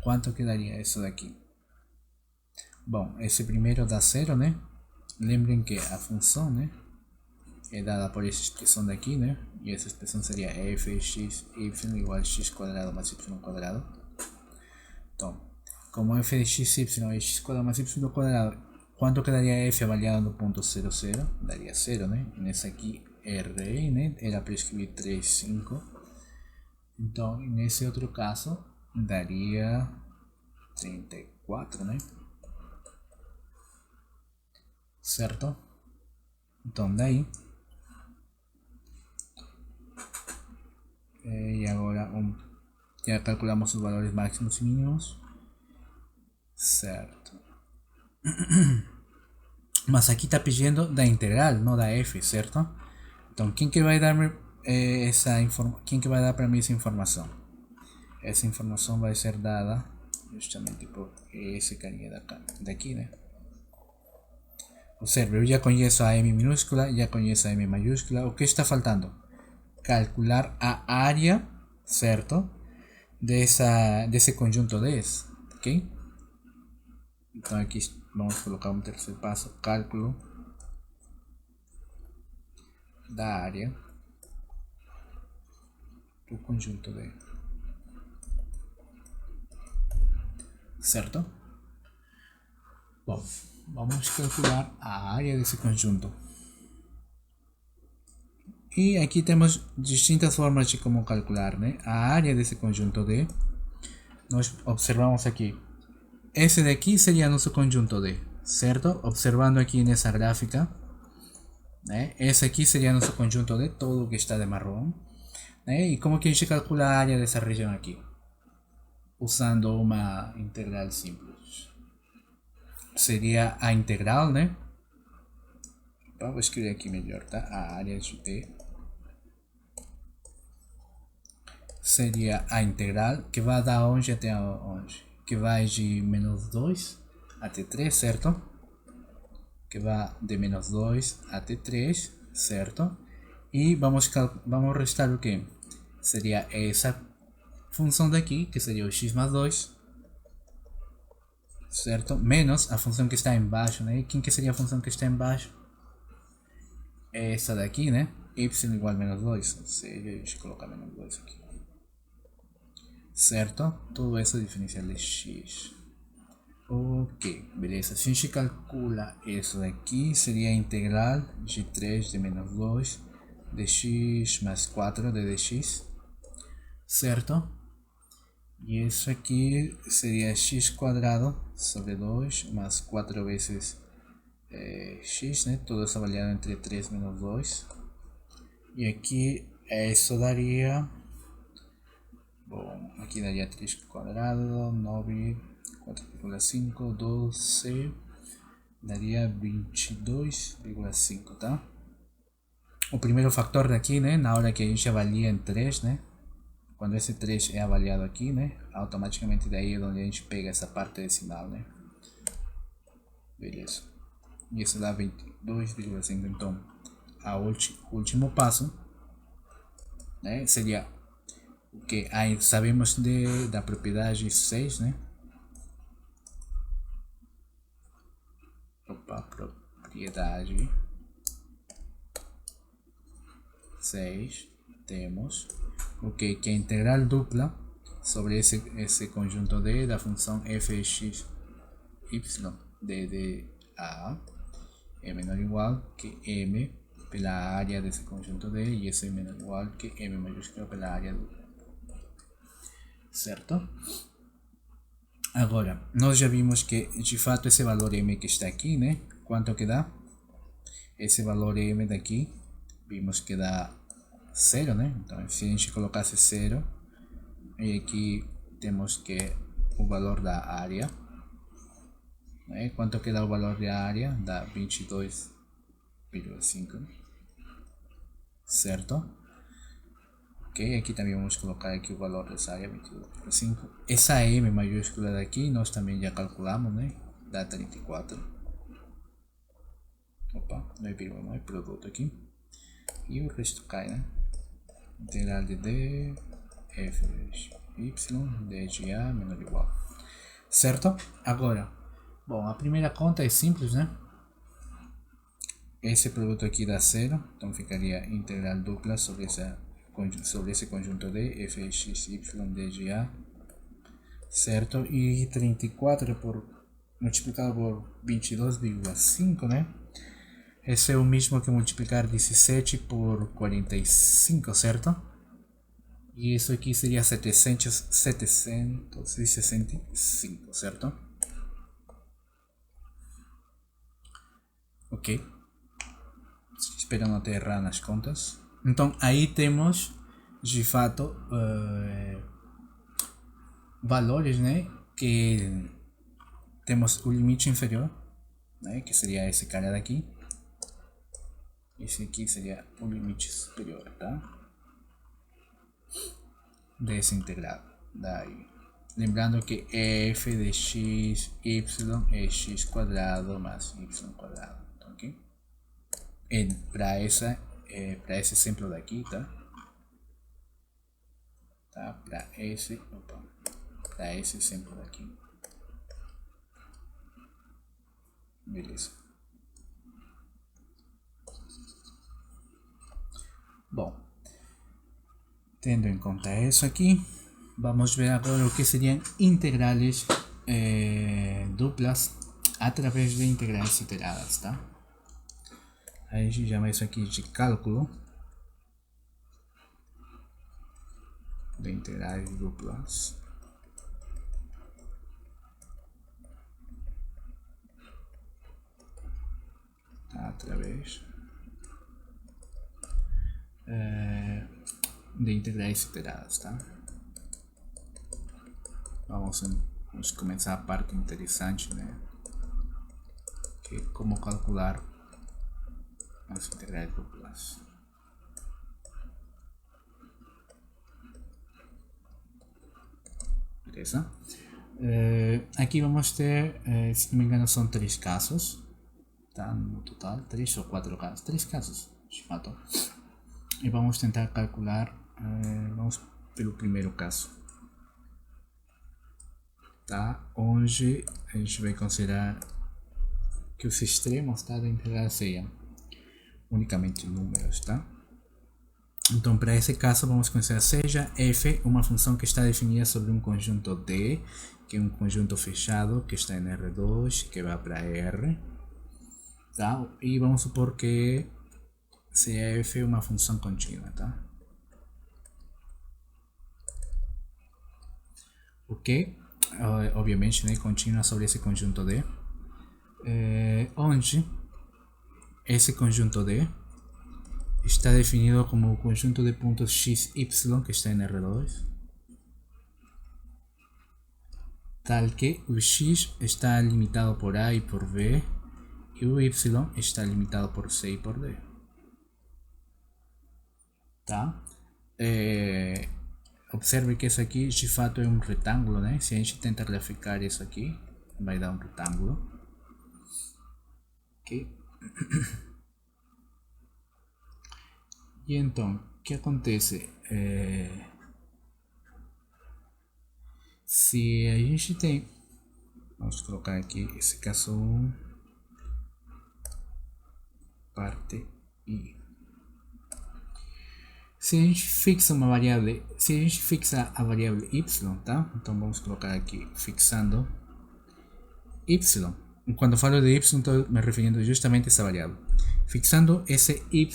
Quanto que daria isso daqui? Bom, esse primeiro dá 0, né? Lembrem que a função, né, é dada por essa expressão daqui, né? E essa expressão seria fx y igual a x quadrado mais y quadrado. Então, como f de x, y é x quadrado mais y quadrado, quanto que daria f avaliado no ponto 00? Daria 0, né? Nesse aqui errei, né? Era para escrever 3,5. Então, nesse outro caso, daria 34, né? Certo? Então, daí. E agora já calculamos os valores máximos e mínimos. Certo. Mas aqui está pedindo da integral, não da f, certo? Então, quem que vai dar quem que vai dar para mim essa informação? Essa informação vai ser dada justamente por esse carinha daqui, né? Observe, eu já conheço a m minúscula, já conheço a m maiúscula. O que está faltando? Calcular a área, certo? Desse conjunto 10, ok? Então aqui vamos colocar um terceiro passo, cálculo da área do conjunto D, certo? Bom, vamos calcular a área desse conjunto. E aqui temos distintas formas de como calcular, né? A área desse conjunto D. Nós observamos aqui. Esse daqui seria nosso conjunto D, certo? Observando aqui nessa gráfica, né? Esse aqui seria nosso conjunto D, todo o que está de marrom, né? E como que a gente calcula a área dessa região aqui? Usando uma integral simples. Seria a integral, né? Vou escrever aqui melhor, tá? A área de D seria a integral que vai da onde até onde? Que vai de menos 2 até 3, certo? Que vai de menos 2 até 3, certo? E vamos restar o que? Seria essa função daqui, que seria o x mais 2, certo? Menos a função que está embaixo, né? E quem que seria a função que está embaixo? Essa daqui, né? Y igual a menos 2, ou seja, deixa eu colocar menos 2 aqui. Certo? Tudo isso é diferencial de x. Ok, beleza. Se a gente calcula isso daqui, seria a integral de 3 de menos 2 dx mais 4 de dx. Certo? Y eso aquí sería x cuadrado sobre 2 más 4 veces x, ¿no? Todo eso avaliado entre 3 menos 2. Y aquí eso daría, bueno, aquí daría 3 cuadrado, 9, 4,5, 12, daría 22,5, ¿tá? O primeiro factor daqui, né? Na hora que a gente avalia em 3, né? Quando esse 3 é avaliado aqui, né? Automaticamente daí é onde a gente pega essa parte decimal, né? Beleza. E isso dá 22,5. Então, o último passo, né? Seria o que aí sabemos da propriedade 6, né? Opa, propriedade 6, temos o que é a integral dupla sobre esse conjunto D da função fx y de A é menor ou igual que M pela área desse conjunto D, e isso é menor ou igual que M maiúscula pela área dupla, certo? Agora, nós já vimos que de fato esse valor M que está aqui, né? Quanto que dá? Esse valor M daqui, vimos que dá 0, né? Então, se a gente colocasse 0, e aqui temos que o valor da área, né? Quanto que dá o valor da área? Dá 22,5, certo? Ok, aqui também vamos colocar aqui o valor dessa área, 22,5. Essa M maiúscula daqui nós também já calculamos, né? Dá 34. Opa, não é vírgula, não é produto aqui. E o resto cai, né? Integral de D, f y, d de A menor ou igual. Certo? Agora, bom, a primeira conta é simples, né? Esse produto aqui dá 0, então ficaria integral dupla sobre esse conjunto D, fx y, d de A, certo? E 34 multiplicado por 22,5, né? Esse é o mesmo que multiplicar 17 por 45, certo? E isso aqui seria 765, certo? Ok. Espero não ter errado nas contas. Então aí temos, de fato, valores, né? Que temos o limite inferior, né? Que seria esse cara daqui. Esse aqui seria o limite superior, tá? Desse integrado. Daí. Lembrando que f de x, y é x quadrado mais y quadrado. Tá, ok? Para esse exemplo daqui, tá? Tá? Para esse exemplo daqui. Beleza. Bom, tendo em conta isso aqui, vamos ver agora o que seriam integrales duplas através de integrais iteradas, tá? A gente chama isso aqui de cálculo de integrais duplas. Tá? Através de integrais iteradas, tá? Vamos começar a parte interessante, né? Que é como calcular as integrais duplas. Beleza? Aqui vamos ter, se não me engano, são 3 casos, tá? No total, 3 ou 4 casos, 3 casos, de fato. E vamos tentar calcular, vamos pelo primeiro caso, tá? Onde a gente vai considerar que os extremos, tá, da integral sejam unicamente números, tá? Então, para esse caso, vamos considerar seja f uma função que está definida sobre um conjunto D, que é um conjunto fechado, que está em R2, que vai para R, tá? E vamos supor que f é uma função contínua, tá? o que, obviamente, né, continua sobre esse conjunto D, onde esse conjunto D está definido como o conjunto de pontos x, y que está em R2, tal que o x está limitado por A e por B e o y está limitado por C e por D. Tá? Observe que isso aqui de fato é um retângulo, né? Se a gente tentar graficar isso aqui, vai dar um retângulo. Ok? E então, o que acontece? Se a gente tem, vamos colocar aqui esse caso 1, parte I. Se a gente fixa uma variável, se a gente fixa a variável y, tá? Então vamos colocar aqui fixando y. Quando falo de y, estou me referindo justamente a essa variável. Fixando esse y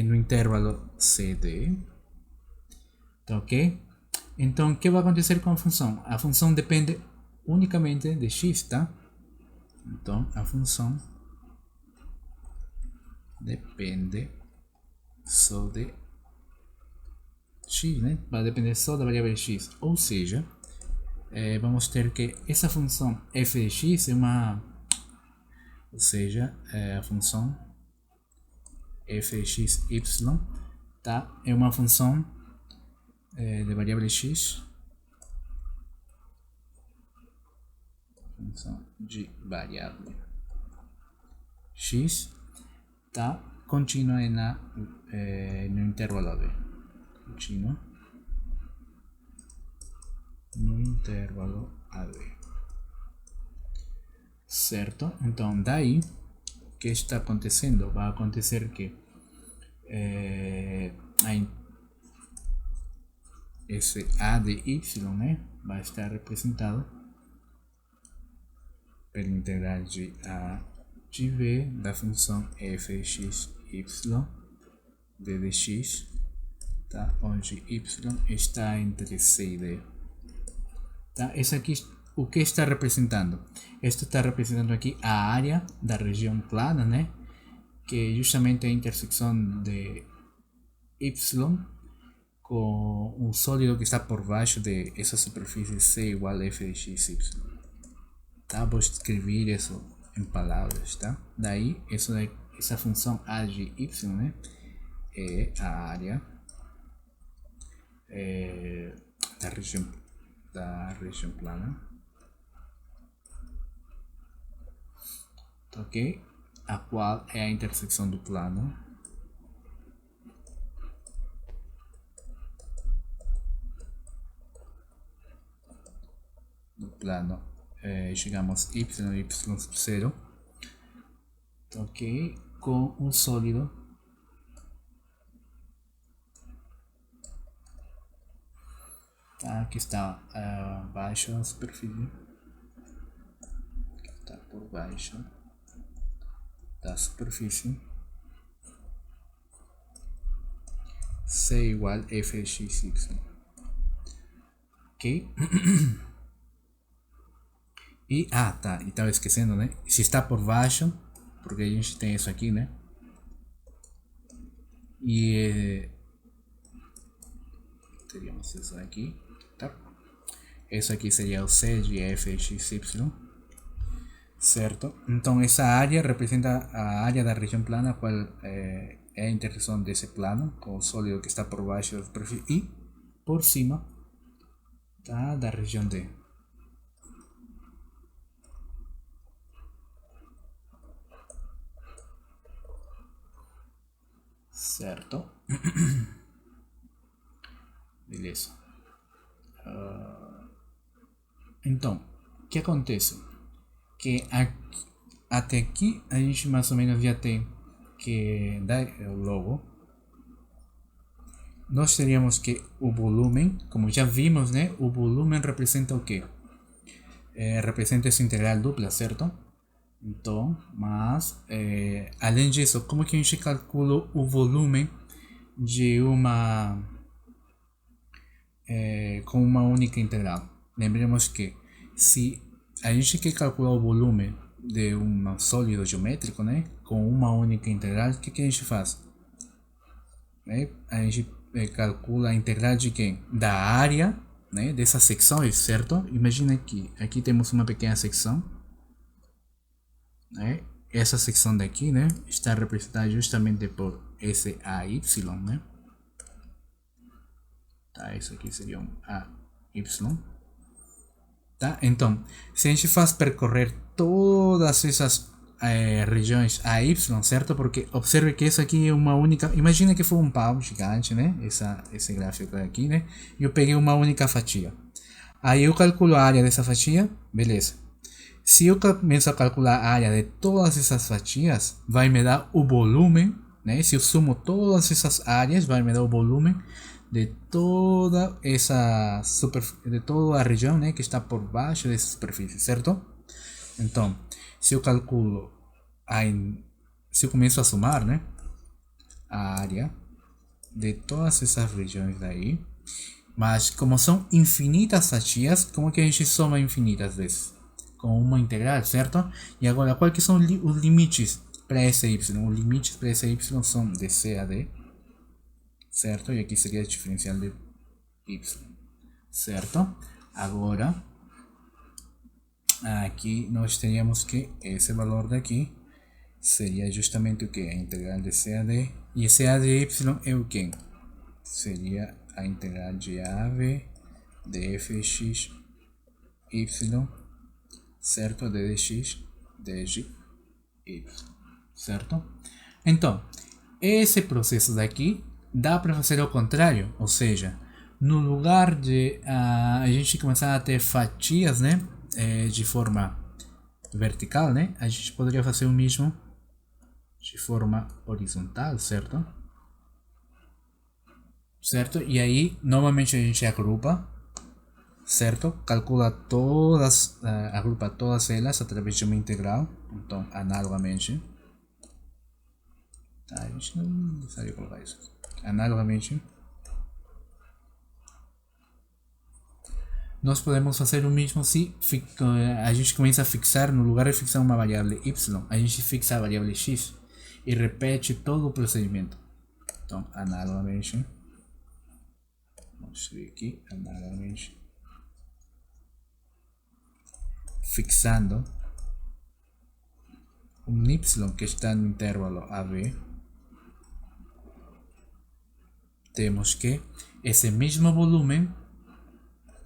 no intervalo CD. Tá ok? Então, o que vai acontecer com a função? A função depende unicamente de x, tá? Então, a função depende só de x, né? Vai depender só da variável x. Ou seja, vamos ter que essa função f de x é uma... Ou seja, a função f de x, y, tá? É uma função de variável x, função de variável x, tá? Contínua no intervalo AB, contínua no intervalo AB, certo? Então daí o que está acontecendo? Vai acontecer que esse A de y, né, vai estar representado pela integral de A de B da função f de x, y, d de x, tá, onde y está entre C e D. Tá? Esse aqui, o que está representando? Isto está representando aqui a área da região plana, né, que é justamente a intersecção de y com um sólido que está por baixo de essa superfície C igual a f de x, y. Tá? Vou escrever isso em palavras, tá? Daí, essa função a de y, né, é a área da região plana, ok? A qual é a intersecção do plano chegamos y, y0, ok, com um sólido tá, que está abaixo da superfície, que está por baixo da superfície, C igual a f de x, y, ok? E, tá, e estava esquecendo, né? Se está por baixo, porque a gente tem isso aqui, né? E teríamos isso aqui, tá? Isso aqui seria o C de f de x, y, certo? Então essa área representa a área da região plana, qual é a interseção desse plano com o sólido que está por baixo da superfície e por cima, tá, da região D. Certo? Beleza. Então, o que acontece? Que até aqui a gente mais ou menos já tem que dar logo. Nós teríamos que o volume, como já vimos, né? O volume representa o quê? Representa essa integral dupla, certo? Então, mas além disso, como que a gente calcula o volume de uma com uma única integral. Lembremos que se a gente quer calcular o volume de um sólido geométrico, né, com uma única integral, o que a gente faz? A gente calcula a integral de quem? Da área, né, dessas secções, certo? Imagina que aqui temos uma pequena secção, né? Essa secção daqui, né, está representada justamente por esse AY, né? Tá, isso aqui seria um AY. Tá? Então, se a gente faz percorrer todas essas regiões AY, certo? Porque observe que isso aqui é uma única. Imagina que foi um pau gigante, né? Esse gráfico aqui, né? E eu peguei uma única fatia. Aí eu calculo a área dessa fatia, beleza. Se eu começo a calcular a área de todas essas fatias, vai me dar o volume, né? Se eu sumo todas essas áreas, vai me dar o volume de toda essa de toda a região, né, que está por baixo dessa superfície, certo? Então, se eu calculo se eu começo a somar, né, a área de todas essas regiões daí, mas como são infinitas fatias, como que a gente soma infinitas vezes? Com uma integral, certo? E agora, quais que são os limites para esse y? Os limites para esse y são de c a d, certo? E aqui seria a diferencial de y, certo? Agora, aqui nós teríamos que esse valor daqui seria justamente o que? A integral de c a d. E c a de y é o que? Seria a integral de AV de fx y, certo? De dx de y, certo? Então, esse processo daqui dá para fazer ao contrário, ou seja, no lugar de a gente começar a ter fatias, né, de forma vertical, né, a gente poderia fazer o mesmo de forma horizontal, certo? Certo? E aí, novamente a gente agrupa, certo? Calcula todas, agrupa todas elas através de uma integral, então analogamente. Tá, a gente não precisaria colocar isso. Analogamente, nós podemos fazer o mesmo se a gente começa a fixar, no lugar de fixar uma variável y, a gente fixa a variável x e repete todo o procedimento. Então, analogamente, vamos escrever aqui, analogamente, fixando um y que está no intervalo AB, temos que esse mesmo volume,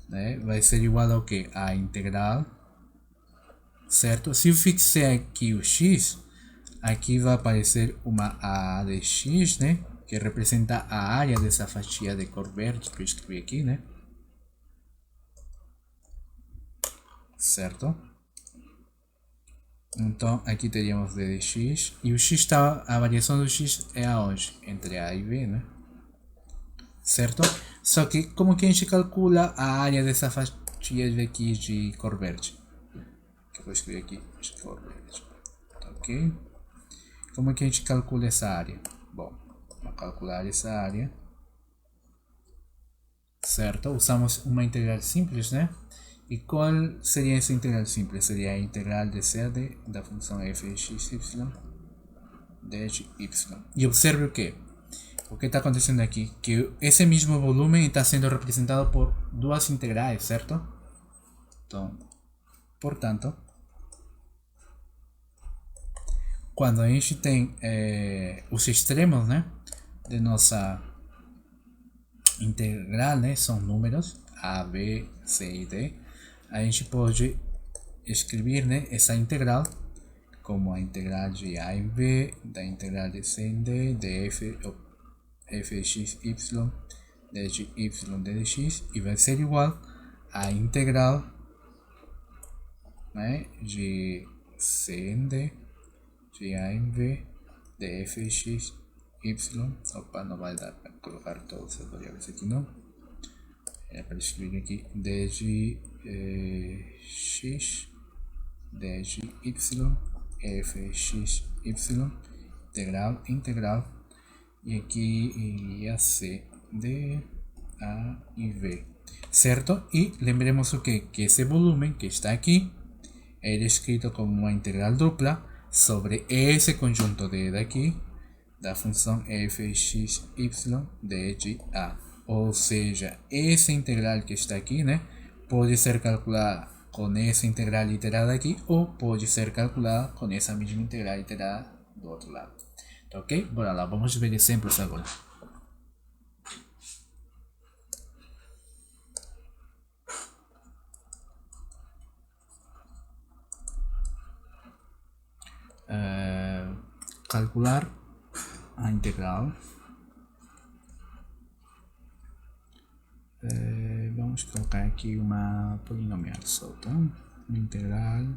né, vai ser igual ao que? A integral, certo? Se eu fixei aqui o x, aqui vai aparecer uma A de x, né, que representa a área dessa fatia de cor verde que eu escrevi aqui, né, certo? Então aqui teríamos d de x, e o x está, a variação do x é aonde? Entre A e B, né? Certo? Só que como que a gente calcula a área dessa fatia aqui de cor verde? Que eu vou escrever aqui, de cor verde. Ok? Como que a gente calcula essa área? Bom, para calcular essa área, certo? Usamos uma integral simples, né? E qual seria essa integral simples? Seria a integral de c da função f de x y de y. E observe o que? O que está acontecendo aqui? Que esse mesmo volume está sendo representado por duas integrais, certo? Então, portanto, quando a gente tem os extremos, né, de nossa integral, né, são números a, b, c e d, a gente pode escrever, né, essa integral como a integral de a em b, da integral de c em d, de f de x y de y de dx, e vai ser igual à integral, né, de c em d, de a em b, de f de x y. Opa, não vai dar para colocar todas as variáveis aqui, não. É para escrever aqui d de x, d de y, f de x y, integral, e aqui ia ser d A y B, certo? E lembremos o que esse volume que está aqui é descrito como uma integral dupla sobre esse conjunto D daqui da função fxy de A. Ou seja, essa integral que está aqui, né, pode ser calculada com essa integral iterada aqui ou pode ser calculada com essa mesma integral iterada do outro lado. Tá, ok? Bora lá, vamos ver exemplos agora. Calcular a integral. Vamos colocar aqui uma polinomial só, tá? Uma integral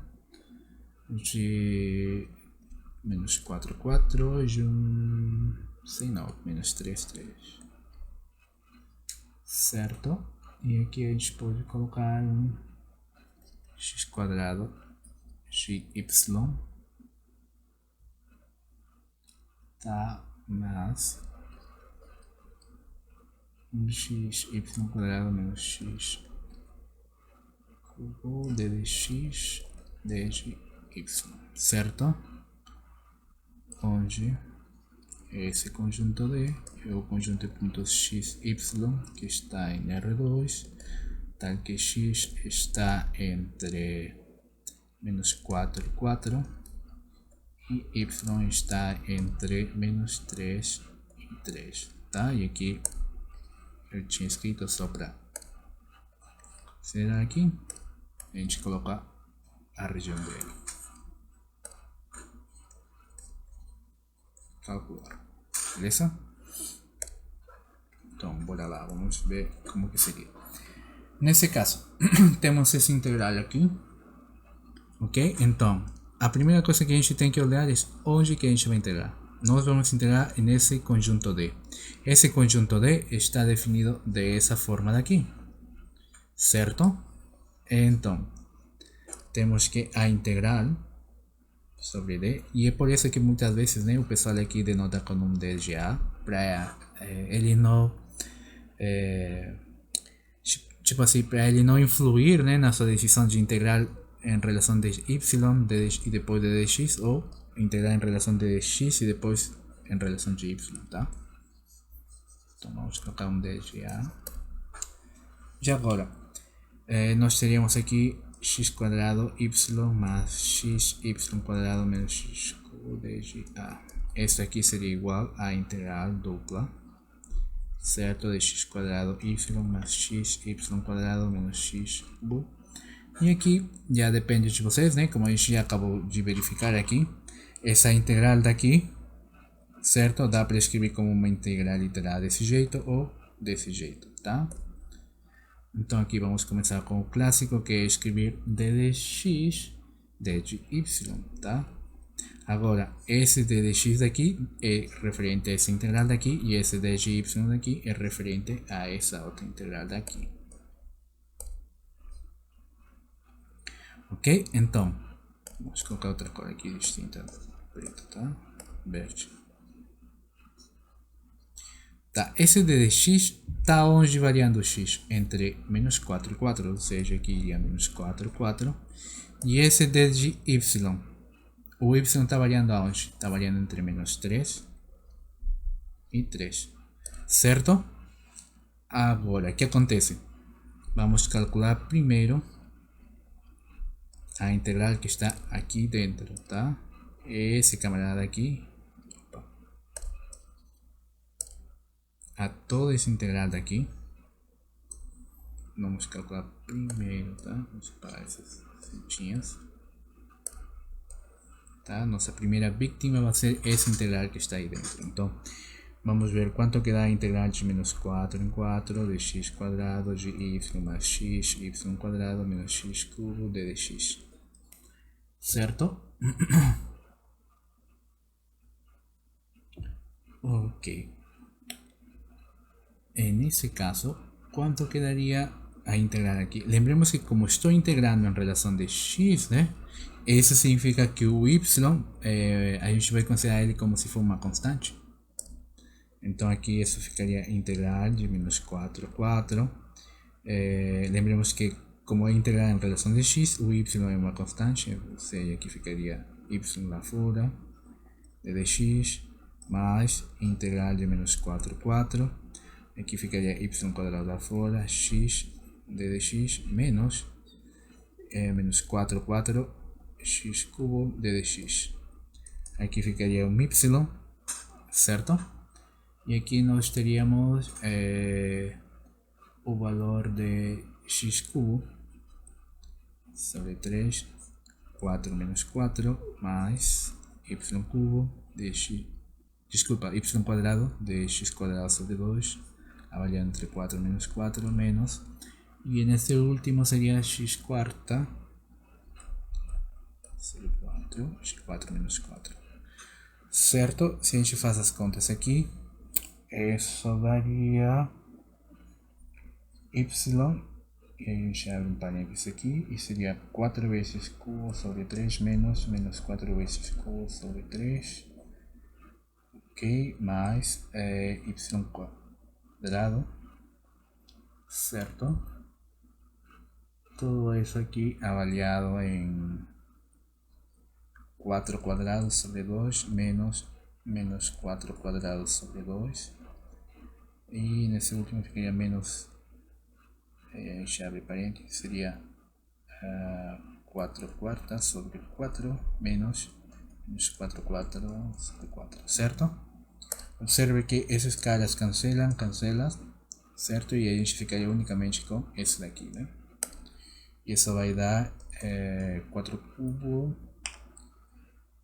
de menos 4, 4 de menos 3, 3. Certo? E aqui a gente pode colocar um x quadrado gy, tá? Mas xy quadrado menos x cubo ddx dy, certo? Onde esse conjunto D é o conjunto de pontos x, y que está em R2, tal que x está entre menos 4 e 4 e y está entre menos 3 e 3, tá? E aqui eu tinha escrito só para será aqui, a gente coloca a região dele. Calcular, beleza? Então, bora lá, vamos ver como que seria. Nesse caso, temos essa integral aqui, ok? Então, a primeira coisa que a gente tem que olhar é onde que a gente vai integrar. Nós vamos integrar nesse conjunto D. Esse conjunto D está definido dessa forma daqui, certo? Então, temos que a integral sobre D, e é por isso que muitas vezes, né, o pessoal aqui denota com um DGA, para ele não tipo assim, para ele não influir, né, na sua decisão de integrar em relação de y e depois de dx, ou integrar em relação de x e depois em relação de y, tá? Então vamos colocar um DGA. Já agora, nós teríamos aqui x quadrado y mais xy quadrado menos x cubo dga. Esse aqui seria igual à integral dupla, certo? De x quadrado y mais xy quadrado menos x cubo. E aqui já depende de vocês, né? Como a gente já acabou de verificar aqui, essa integral daqui, certo? Dá para escrever como uma integral iterada desse jeito ou desse jeito, tá? Então aqui vamos começar com o clássico, que é escrever ddx dy, tá? Agora, esse ddx daqui é referente a essa integral daqui, e esse dy daqui é referente a essa outra integral daqui. Ok? Então, vamos colocar outra cor aqui distinta, preto, tá? Verde. Tá, esse ddx está onde variando o x? Entre menos 4 e 4, ou seja, aqui iria menos 4 e 4. E esse dy, o y está variando aonde? Está variando entre menos 3 e 3, certo? Agora, o que acontece? Vamos calcular primeiro a integral que está aqui dentro, tá? Esse camarada aqui, a toda essa integral daqui, vamos calcular primeiro, tá? Vamos separar essas cintinhas, tá? Nossa primeira vítima vai ser essa integral que está aí dentro. Então, vamos ver quanto que dá a integral de menos 4 em 4 de x quadrado de y mais x, y quadrado menos x cubo de dx. Certo? Ok. Nesse caso, quanto quedaria a integrar aqui? Lembremos que como estou integrando em relação de x, né? Isso significa que o y, a gente vai considerar ele como se for uma constante. Então aqui isso ficaria integral de menos 4, 4. Lembremos que como é integral em relação de x, o y é uma constante, ou seja, aqui ficaria y lá fora, d de x, mais integral de menos 4, 4. Aqui ficaria y quadrado lá fora, x, d de x, menos, menos 4, 4, x cubo, d de x. Aqui ficaria um y, certo? E aqui nós teríamos o valor de x cubo sobre 3, 4 menos 4, mais y cubo de x, desculpa, y quadrado de x quadrado sobre 2, avaliando entre 4 menos 4, menos, e neste último seria x quarta sobre 4, x4 menos 4, certo? Se a gente faz as contas aqui, isso daria y, e a gente abre um parênteses aqui, e seria 4 vezes cubo sobre 3 menos 4 vezes cubo sobre 3, ok, mais y quadrado, certo? Tudo isso aqui avaliado em 4 quadrados sobre 2 menos 4 quadrados sobre 2, e nesse último ficaria menos, a gente abre parênteses, seria 4 quartas sobre 4 menos 4 quartas sobre 4, certo? Observe que essas caras cancelam, certo? E a gente ficaria unicamente com esse daqui, né? E isso vai dar 4 cubo,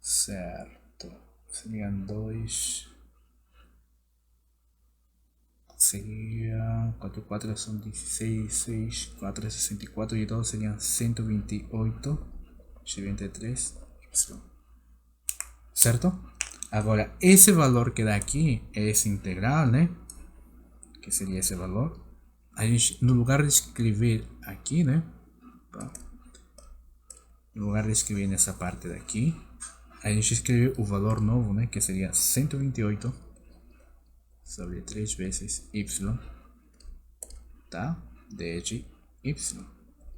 certo? Seriam 2, seria 4, 4 são 16, 6, 4 é 64 e 2 seriam 128, 23, y, certo? Agora, esse valor que dá aqui é esse integral, né? Que seria esse valor. A gente, no lugar de escrever aqui, né? No lugar de escrever nessa parte daqui, a gente escreve o valor novo, né? Que seria 128 sobre 3 vezes y, tá? De y.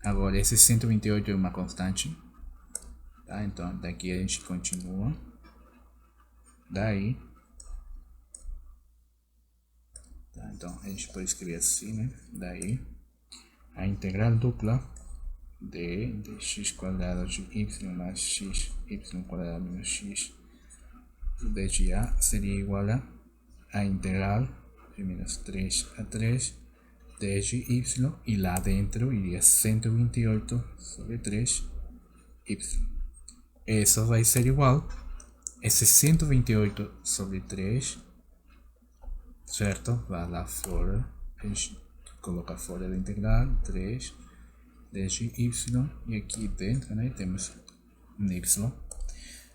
Agora, esse 128 é uma constante, tá? Então, daqui a gente continua. Daí, tá? Então a gente pode escrever assim, né? Daí a integral dupla de x quadrado de y mais x y quadrado menos x de a seria igual a integral de menos 3 a 3 de y, e lá dentro iria 128 sobre 3 y. Isso vai ser igual esse 128 sobre 3, certo? Vai lá fora, a gente coloca fora da integral 3 de y, e aqui dentro, né, temos um y.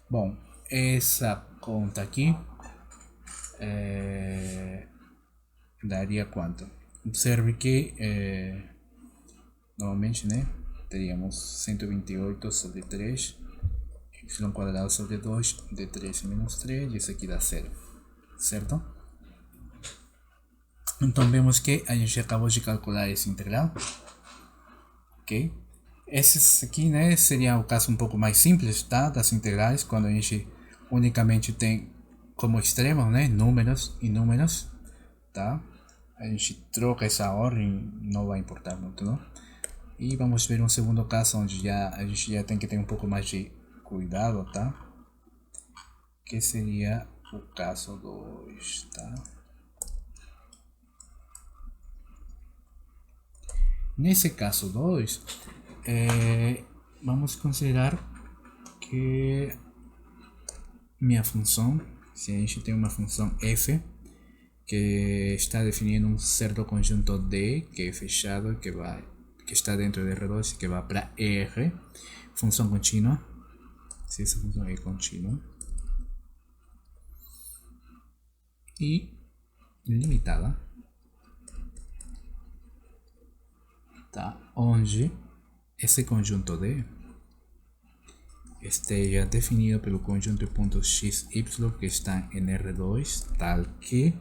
Bom, essa conta aqui daria quanto? Observe que novamente, né, teríamos 128 sobre 3 y quadrado sobre 2 de 3 menos 3, e isso aqui dá 0, certo? Então vemos que a gente acabou de calcular esse integral, ok? Esse aqui, né, seria o caso um pouco mais simples, tá? Das integrais, quando a gente unicamente tem como extremos, né, números e números, tá? A gente troca essa ordem, não vai importar muito, não? E vamos ver um segundo caso onde a gente já tem que ter um pouco mais de cuidado, tá? Que seria o caso 2, tá? Nesse caso 2, vamos considerar que minha função, se a gente tem uma função f que está definindo um certo conjunto D que é fechado, que está dentro de R2 e que vai para R, função contínua, se essa função é contínua e limitada, tá? Onde esse conjunto D esteja definido pelo conjunto de pontos x, y que está em R2, tal que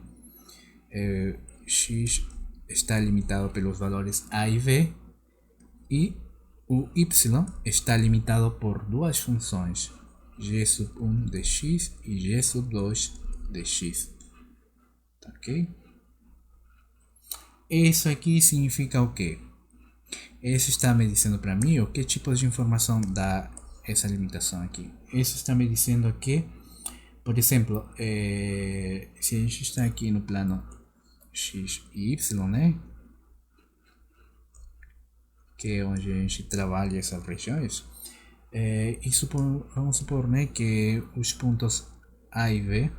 x está limitado pelos valores a e b, e o y está limitado por duas funções, g sub 1 de x e g sub 2 de x. Ok? Isso aqui significa o quê? Isso está me dizendo para mim o que tipo de informação dá essa limitação aqui. Isso está me dizendo que, por exemplo, se a gente está aqui no plano x e y, né? Que é onde a gente trabalha essas regiões, vamos supor, né, que os pontos A e B,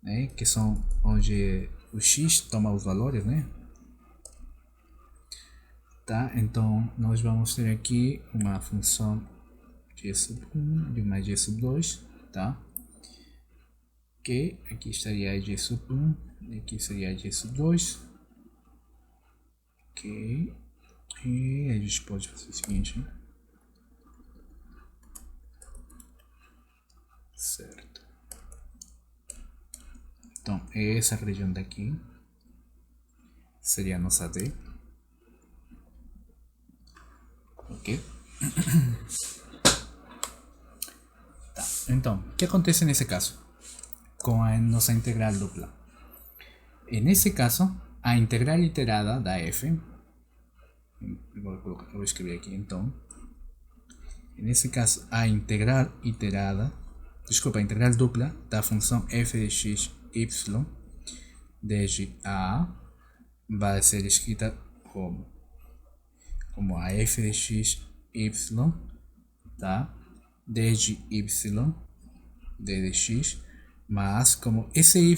né, que são onde o x toma os valores, né? Tá? Então nós vamos ter aqui uma função g sub 1 e uma g sub 2, tá? Que aqui estaria g sub 1 e aqui seria g sub 2. Ok. E a gente pode fazer o seguinte, certo? Então essa região daqui seria a nossa D, ok? Tá. Então, o que acontece nesse caso com a nossa integral dupla? Nesse caso, a integral iterada da f, vou escrever aqui então, nesse caso a integral iterada, desculpa, a integral dupla da função f de x y desde a vai ser escrita como a f de x y, tá? Desde y de x, mas como esse y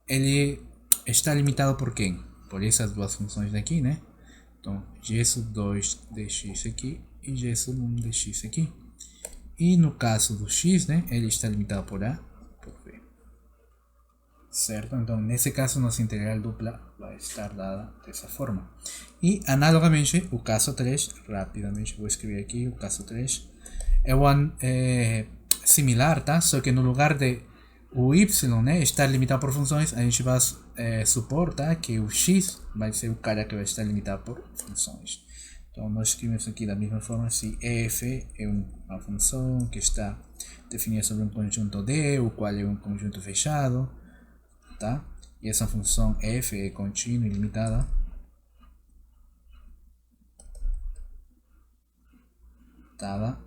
ele está limitado por quem? Por essas duas funções daqui, né? Então g sub 2 dx aqui e g sub 1 dx aqui. E no caso do x, né, ele está limitado por a por b. Certo? Então nesse caso nossa integral dupla vai estar dada dessa forma. E analogamente o caso 3, rapidamente vou escrever aqui o caso 3, é similar, tá? Só que no lugar de o y, né, estar limitado por funções, a gente vai supor, tá, que o x vai ser o cara que vai estar limitado por funções. Então nós escrevemos aqui da mesma forma, se f é uma função que está definida sobre um conjunto D, o qual é um conjunto fechado, tá? E essa função f é contínua e limitada, tá?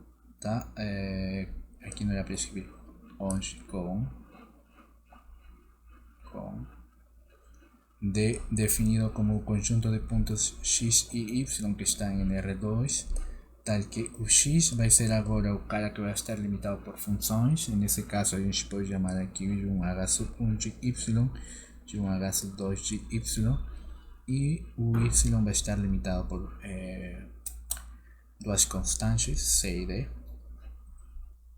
Aqui não era para escrever onde com D definido como o conjunto de pontos x e y que está em R2, tal que o x vai ser agora o cara que vai estar limitado por funções. E nesse caso a gente pode chamar aqui de um h sub 1 de y, de um h sub 2 de y, e o y vai estar limitado por duas constantes, c e d,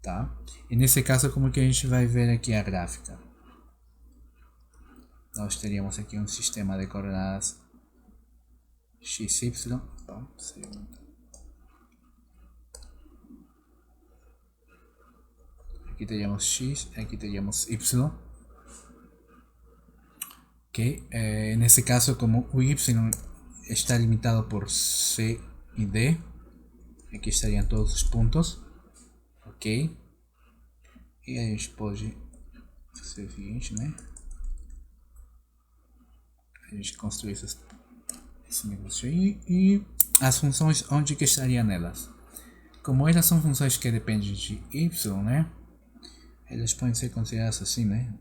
tá? E nesse caso, como que a gente vai ver aqui a gráfica? Nós teríamos aqui um sistema de coordenadas x, y. Aqui teríamos x, aqui teríamos y. Ok, nesse caso, como o y está limitado por c e d, aqui estariam todos os pontos. Ok, e a gente pode fazer o seguinte, né? A gente construir esse negócio aí, e as funções, onde que estariam nelas? Como elas são funções que dependem de y, né? Elas podem ser consideradas assim, né?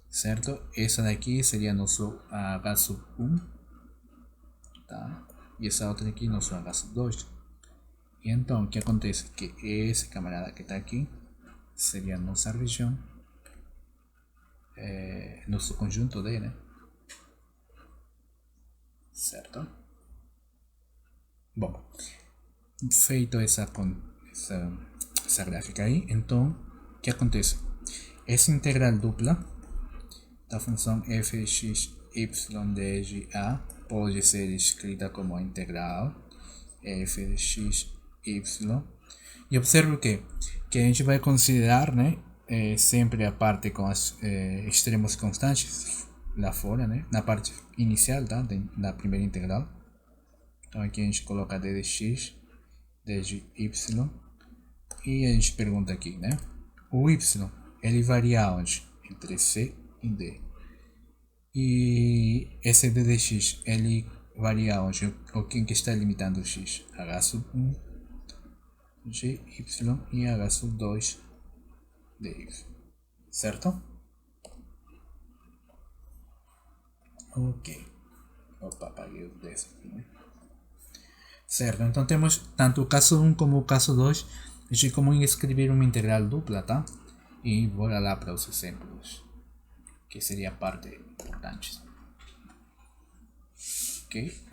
Certo? Essa daqui seria nosso h sub 1, tá? E essa outra aqui nosso h sub 2. E então o que acontece? Que esse camarada que está aqui seria nossa região, nosso conjunto D, né? Certo? Bom, feito essa gráfica aí, então o que acontece? Essa integral dupla da função f de x y de a pode ser escrita como a integral f de x y. E observe o que a gente vai considerar, né, sempre a parte com os extremos constantes lá fora, né? Na parte inicial, tá? Da primeira integral. Então aqui a gente coloca d de x, d de y, e a gente pergunta aqui, né? O y, ele varia onde? Entre c e d. E esse d de x, ele varia onde? Ou quem que está limitando o x? H sub 1, gy e H sub 2, dy. Certo? Ok. Opa, apaguei o 10 aqui, né? Certo, então temos tanto o caso 1 como o caso 2 de como escrever uma integral dupla, tá? E bora lá para os exemplos, que seria a parte importante. Ok,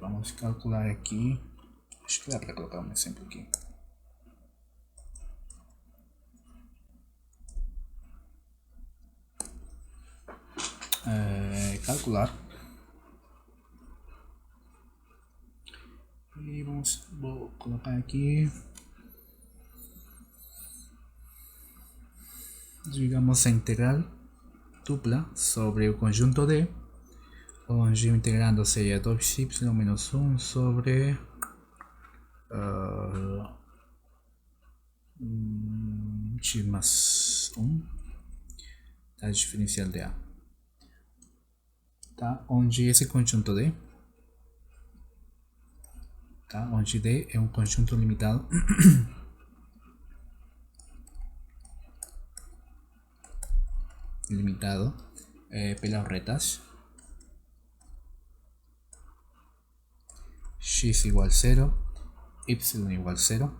vamos calcular aqui. Acho que dá para colocar um exemplo aqui. Calcular. E vou colocar aqui, digamos, a integral dupla sobre o conjunto D, onde o integrando seria 2y menos 1 sobre x mais 1 da diferencial de A. Tá? Onde esse conjunto D, tá? Onde D é um conjunto limitado limitado pelas retas x igual 0, y igual 0,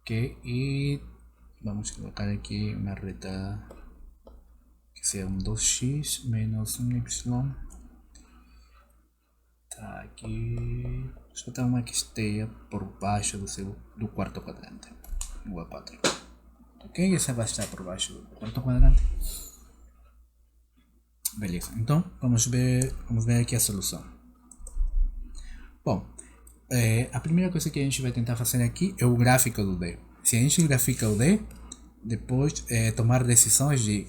ok, y vamos a colocar aquí una reta que sea un 2x menos un y. Tá aqui, só tá uma que esteja por baixo do quarto quadrante, igual 4. Ok, essa vai estar por baixo do quarto quadrante. Beleza, então vamos ver aqui a solução. Bom, a primeira coisa que a gente vai tentar fazer aqui é o gráfico do D. Se a gente grafica o D, depois tomar decisões de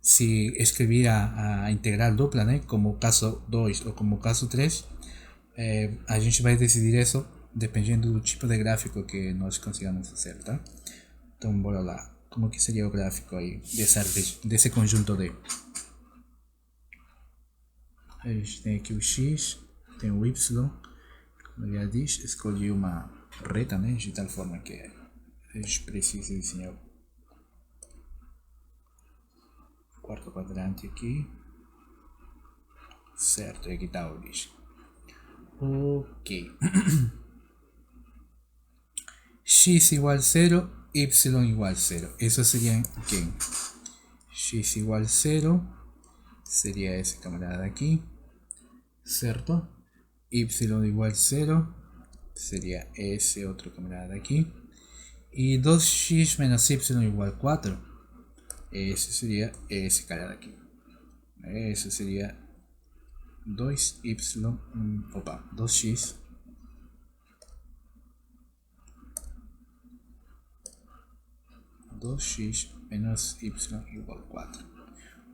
se escrever a integral dupla, né, como o caso 2 ou como o caso 3, a gente vai decidir isso dependendo do tipo de gráfico que nós consigamos fazer, tá? Então bora lá, como que seria o gráfico aí desse conjunto D? A gente tem aqui o x, tem o y, como ele já diz, escolhi uma reta, né, de tal forma que a gente precisa desenhar o quarto quadrante aqui, certo, aqui está a origem. Ok. X igual 0, y igual 0. Isso seria quem? X igual 0 seria esse camarada aqui, certo? Y igual 0 seria esse outro camarada aqui. E 2x menos y igual 4, esse seria esse cara aqui. Esse seria 2x menos y igual 4.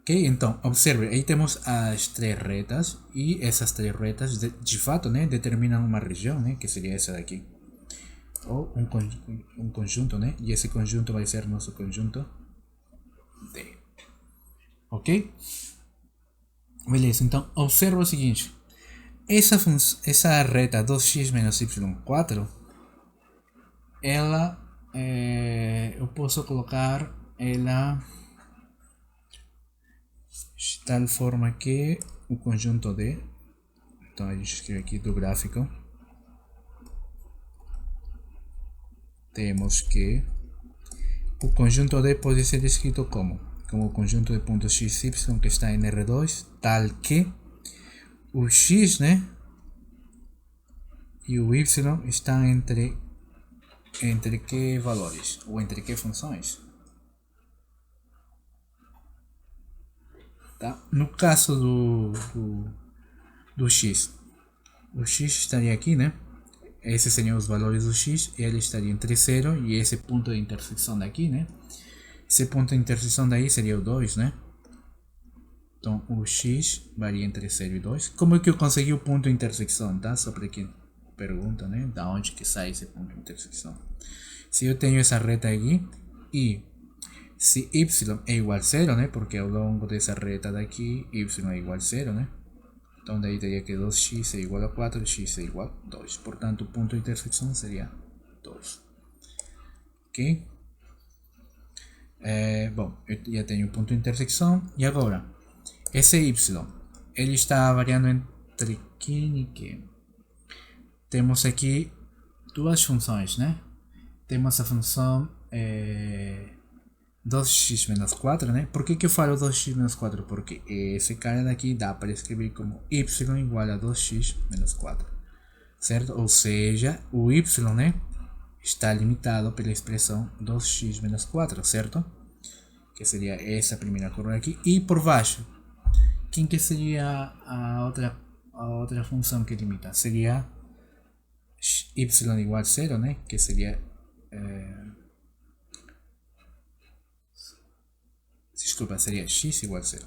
Ok, então observe, aí temos as três retas e essas três retas de fato, né, determinam uma região, né, que seria essa daqui, ou um conjunto, né, e esse conjunto vai ser nosso conjunto D. Ok? Beleza, então observa o seguinte, essa reta 2x menos y4, ela eu posso colocar ela de tal forma que o conjunto D, então a gente escreve aqui do gráfico, temos que o conjunto D pode ser escrito como o conjunto de pontos x y que está em R2, tal que o x, né, e o y estão entre que valores ou entre que funções. Tá? No caso do x, o x estaria aqui, né? esses seriam os valores do x, ele estaria entre 0 e esse ponto de intersecção daqui, né? Esse ponto de intersecção daí seria o 2, né? Então o x varia entre 0 e 2. Como é que eu consegui o ponto de intersecção, tá? Só para quem pergunta, né? Da onde que sai esse ponto de intersecção? Se eu tenho essa reta aqui e se y é igual a 0, né? Porque ao longo dessa reta daqui y é igual a 0, né? Então daí teria que 2x é igual a 4, x é igual a 2. Portanto, o ponto de intersecção seria 2. Ok? Bom, eu já tenho o ponto de intersecção. E agora, esse y, ele está variando entre que e que? Temos aqui duas funções, né? Temos a função 2x menos 4, né? Por que eu falo 2x menos 4? Porque esse cara daqui dá para escrever como y igual a 2x menos 4, certo? Ou seja, o y, né, está limitado pela expressão 2x menos 4, certo? Que seria essa primeira curva aqui. E por baixo, quem que seria a outra função que limita? Seria y igual a 0, né? Que seria... desculpa, seria x igual a 0,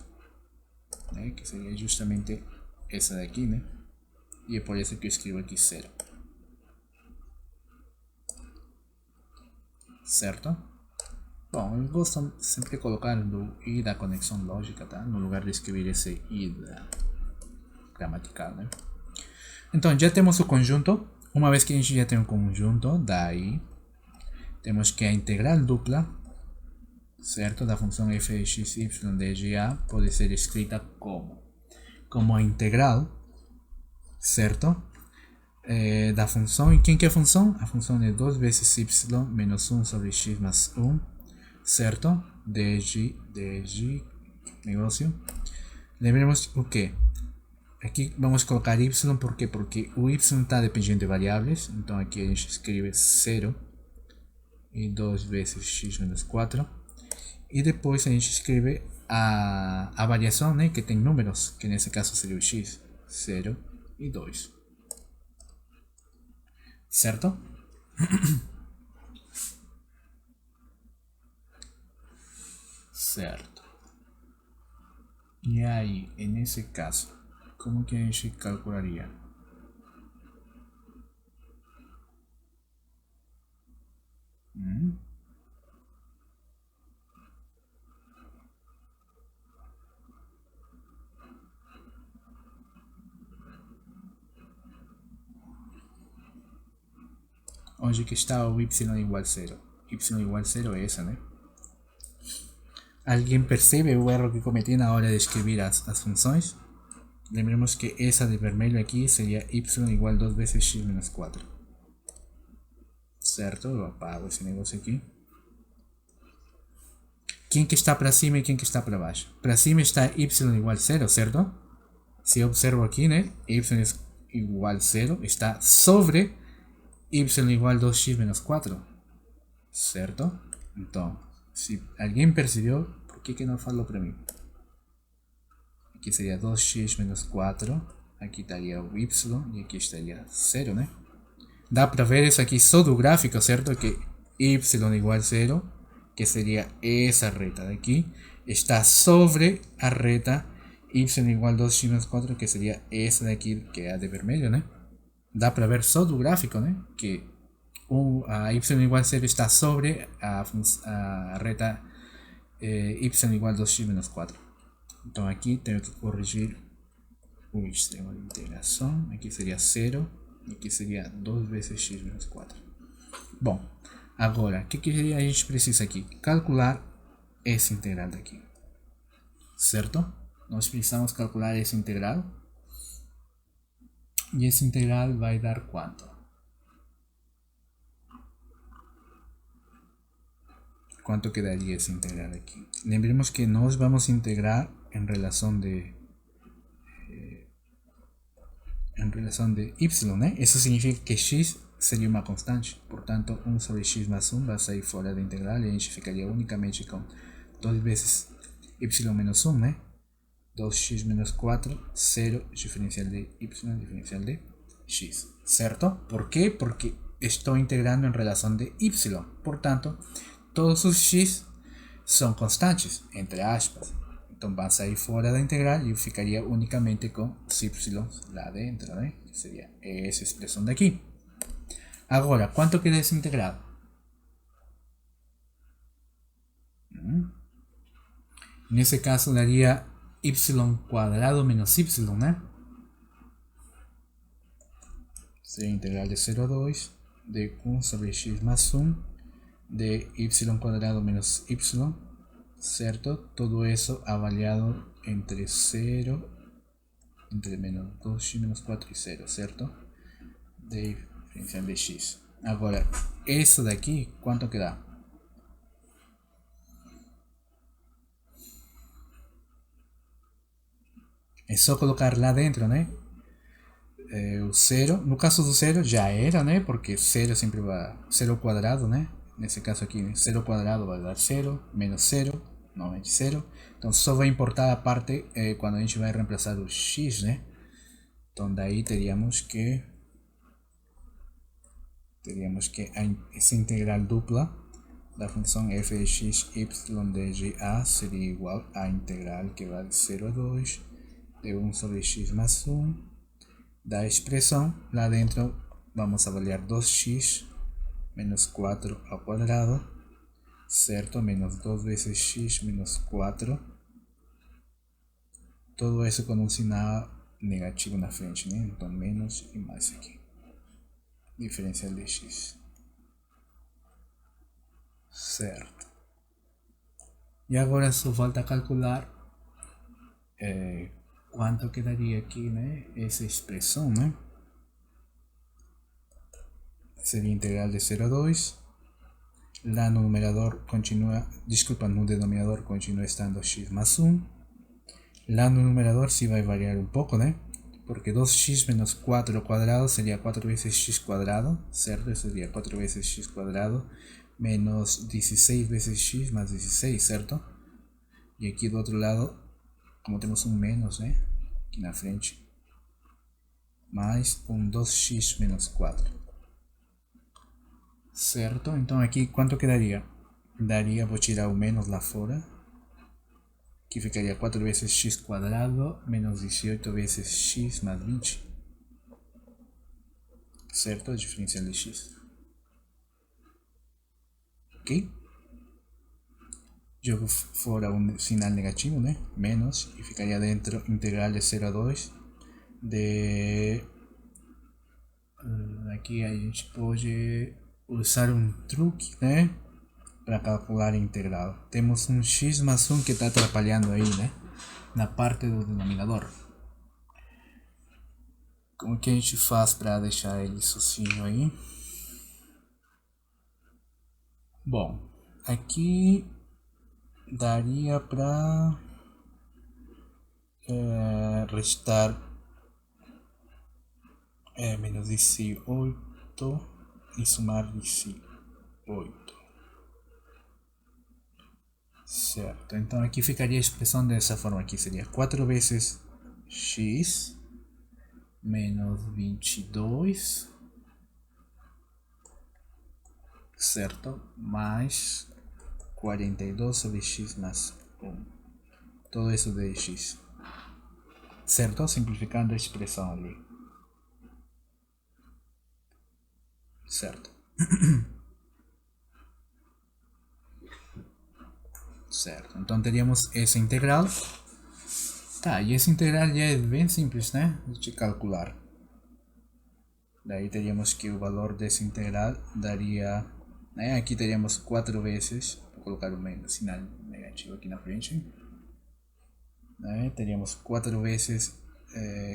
né? Que seria justamente essa daqui, né? E é por isso que eu escrevo aqui 0. Certo? Bom, eu gosto sempre de colocar do i da conexão lógica, tá? No lugar de escrever esse i da gramatical, né? Então, já temos o conjunto. Uma vez que a gente já tem o conjunto, daí temos que a integral dupla, certo, da função f de x, y de g a pode ser escrita como a integral, certo, da função. E quem que é a função? A função é 2 vezes y menos 1 sobre x mais 1, certo, dg negócio. Lembremos o que? Aqui vamos colocar y, ¿por quê? Porque o y está dependendo de variáveis, então aqui a gente escreve 0 e 2 vezes x menos 4. E depois a gente escreve a variação, né, que tem números, que nesse caso seria o x, 0 e 2. Certo? Certo. E aí, nesse caso, como que a gente calcularia? Onde que está o y igual a 0? Y igual a 0 é essa, né? Alguém percebe o erro que cometi na hora de escrever as funções? Lembremos que essa de vermelho aqui seria y igual a 2 vezes x menos 4. Certo? Eu apago esse negócio aqui. Quem que está para cima e quem que está para baixo? Para cima está y igual a 0, certo? Se eu observo aqui, né? Y igual a 0 está sobre y igual a 2x menos 4, certo? Então, se alguém percebeu, por que não falou para mim? Aqui seria 2x menos 4, aqui estaria o y e aqui estaria 0, né? Dá para ver isso aqui só do gráfico, certo? Que y igual a 0, que seria essa reta daqui, está sobre a reta y igual a 2x menos 4, que seria essa daqui, que é a de vermelho, né? Dá para ver só do gráfico, né? Que a y igual a 0 está sobre a reta y igual a 2x menos 4. Então aqui tenho que corrigir o extremo de integração. Aqui seria 0 e aqui seria 2 vezes x menos 4. Bom, agora, o que a gente precisa aqui? Calcular essa integral daqui, certo? Nós precisamos calcular essa integral. E essa integral vai dar quanto? Quanto que daria essa integral aqui? Lembremos que nós vamos integrar em relação de y, né? Isso significa que x seria uma constante. Portanto, 1 sobre x mais 1 vai sair fora da integral e a gente ficaria unicamente com 2 vezes y menos 1, né? 2x menos 4, 0, diferencial de y, diferencial de x, ¿cierto? ¿Por qué? Porque estoy integrando en relación de y. Por tanto, todos sus x son constantes, entre aspas. Entonces van a salir fuera de integral y ficaría únicamente con y lá adentro, ¿no? Que sería esa expresión de aquí. Ahora, ¿cuánto queda desintegrado? En ese caso daría y cuadrado menos y, ¿no? Sería integral de 0 a 2 de 1 sobre x más 1 de y cuadrado menos y, ¿cierto? Todo eso avaliado entre 0, entre menos 2x menos 4 y 0, ¿cierto? De diferencial de x. Ahora, eso de aquí, ¿cuánto queda? Es só colocar lá dentro, né? O 0, no caso do 0 já era, né? Porque 0 sempre vai 0 ao quadrado, né? Nesse caso aqui, 0 ao quadrado vai dar 0, menos 0, novamente 0. Então só vai importar a parte quando a gente vai reemplaçar o x, né? Então daí teríamos que essa integral dupla da função f de x y de a seria igual à integral que vai de 0 a 2 de 1 sobre x más 1 da expresión. Lá dentro vamos a avaliar 2x menos 4 al cuadrado, ¿cierto? Menos 2 veces x menos 4. Todo eso con un sinal negativo na frente, né? Então menos e mais aqui. Diferencial de x. Certo. E agora só falta calcular quanto quedaria aqui, né? Essa expressão, né? Seria integral de 0 a 2. Lá no numerador continua, desculpa, no denominador continua estando x más 1. Lá no numerador sí vai variar un poco, né? Porque 2x menos 4 al cuadrado sería 4 veces x cuadrado, ¿cierto? Eso sería 4 veces x cuadrado menos 16 veces x más 16, ¿cierto? Y aquí do otro lado, como tenemos un menos, ¿eh? Aquí na frente, más un 2x menos 4, ¿cierto? Entonces aquí, ¿cuánto quedaría? Daría, voy a tirar o menos lá fora. Aquí ficaría 4 veces x cuadrado menos 18 veces x más 20. ¿Cierto? Diferencial de x. Ok. Jogo fora un sinal negativo, ¿no? Menos. Y ficaría dentro integral de 0 a 2 de... Aqui a gente pode usar um truque, né? Para calcular a integral. Temos um x mais 1 que está atrapalhando aí, né? Na parte do denominador. Como que a gente faz para deixar ele sozinho aí? Bom, aqui daria para restar menos 18 e somar 18. Certo, então aqui ficaria a expressão dessa forma aqui, seria 4 vezes x menos 22, certo, mais 42 sobre x mais 1, todo isso de x, certo, simplificando a expressão ali, certo. Certo, então teríamos essa integral. Tá, e essa integral já é bem simples, né? De calcular. Daí teríamos que o valor dessa integral daria... Né? Aqui teríamos 4 vezes, vou colocar o sinal negativo aqui na frente. Né? Teríamos 4 vezes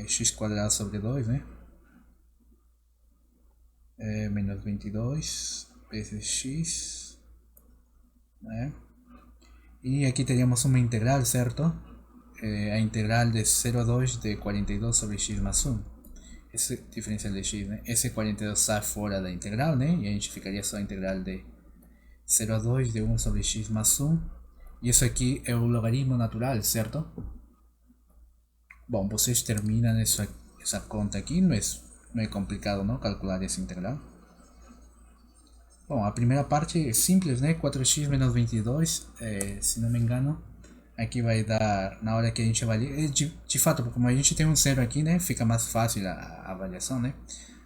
x quadrado sobre 2, né? Menos 22 vezes x. Né? Y aquí teníamos una integral, ¿cierto? A integral de 0 a 2 de 42 sobre x más 1. Esse diferencial de x, né? Esse 42 sai fora da integral, né? E a gente ficaria só a integral de 0 a 2 de 1 sobre x más 1. E isso aqui é o logaritmo natural, certo? Bom, vocês terminam essa conta aqui, não é não é complicado, não, calcular essa integral. Bom, a primeira parte é simples, né? 4x menos 22, se não me engano. Aqui vai dar, na hora que a gente avalia, de fato, como a gente tem um zero aqui, né? Fica mais fácil a avaliação, né?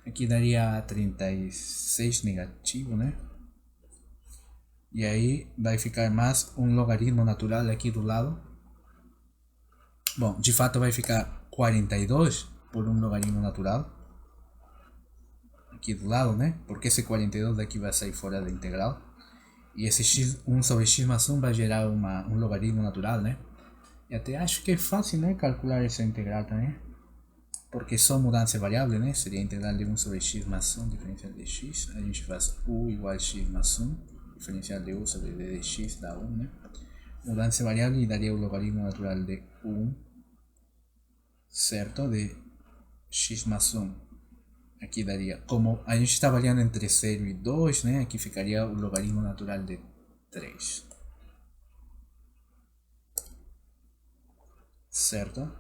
Aqui daria 36 negativo, né? E aí vai ficar mais um logaritmo natural aqui do lado. Bom, de fato vai ficar 42 por um logaritmo natural. Aqui do lado, né? Porque esse 42 daqui vai sair fora da integral. E esse x, 1 sobre x mais 1 vai gerar um logaritmo natural, né? E até acho que é fácil, né? Calcular essa integral também. Porque só mudança variável, né? Seria a integral de 1 sobre x mais 1, diferencial de x. A gente faz u igual a x mais 1, diferencial de u sobre d de x dá 1, né? Mudança variável e daria o logaritmo natural de 1, certo? De x mais 1. Aqui daria, como a gente está variando entre 0 e 2, né? Aqui ficaria o logaritmo natural de 3. Certo?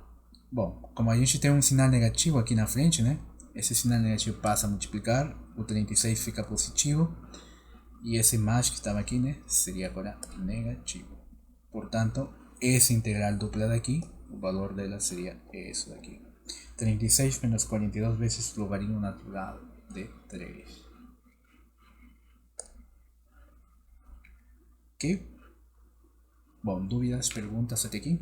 Bom, como a gente tem um sinal negativo aqui na frente, né? Esse sinal negativo passa a multiplicar, o 36 fica positivo. E esse mais que estava aqui, né? Seria agora negativo. Portanto, essa integral dupla daqui, o valor dela seria isso daqui. 36 menos 42 vezes o logaritmo natural de 3. Ok? Bom, dúvidas, perguntas até aqui?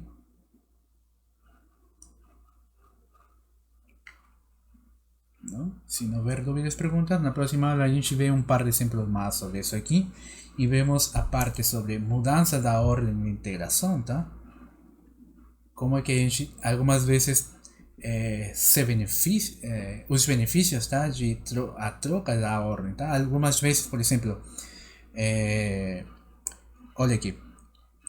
Não? Se não houver dúvidas, perguntas, na próxima aula a gente vê um par de exemplos mais sobre isso aqui. E vemos a parte sobre mudança da ordem de integração, tá? Como é que a gente, algumas vezes, os benefícios, tá? De a troca da ordem, tá? Algumas vezes, por exemplo, olha aqui,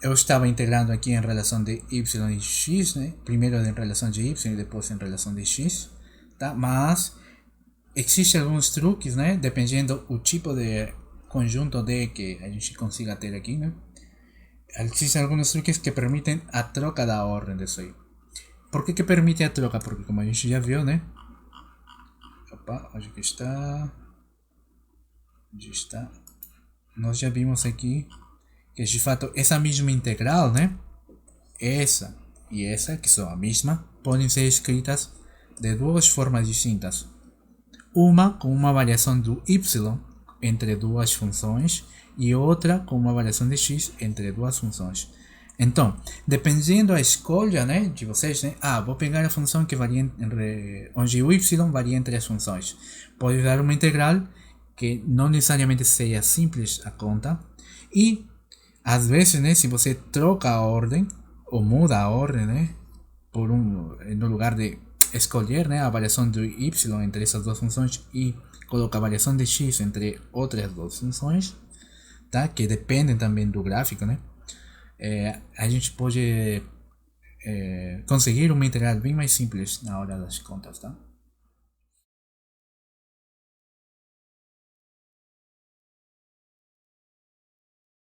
eu estava integrando aqui em relação de y e x, né? Primeiro em relação de y e depois em relação de x, tá? Mas existem alguns truques, né? Dependendo do tipo de conjunto D que a gente consiga ter aqui, né? Existem alguns truques que permitem a troca da ordem disso aí. Por que permite a troca? Porque como a gente já viu, né? Opa, onde que está? Onde está? Nós já vimos aqui que de fato essa mesma integral, né? Essa e essa, que são a mesma, podem ser escritas de duas formas distintas. Uma com uma variação do y entre duas funções e outra com uma variação de x entre duas funções. Então, dependendo da escolha, né, de vocês, né, vou pegar a função que varia onde o y varia entre as funções. Pode dar uma integral que não necessariamente seja simples a conta. E, às vezes, né, se você troca a ordem, ou muda a ordem, né, no lugar de escolher, né, a variação do y entre essas duas funções e coloca a variação de x entre outras duas funções, tá, que dependem também do gráfico, né, a gente pode conseguir uma integral bem mais simples na hora das contas, tá?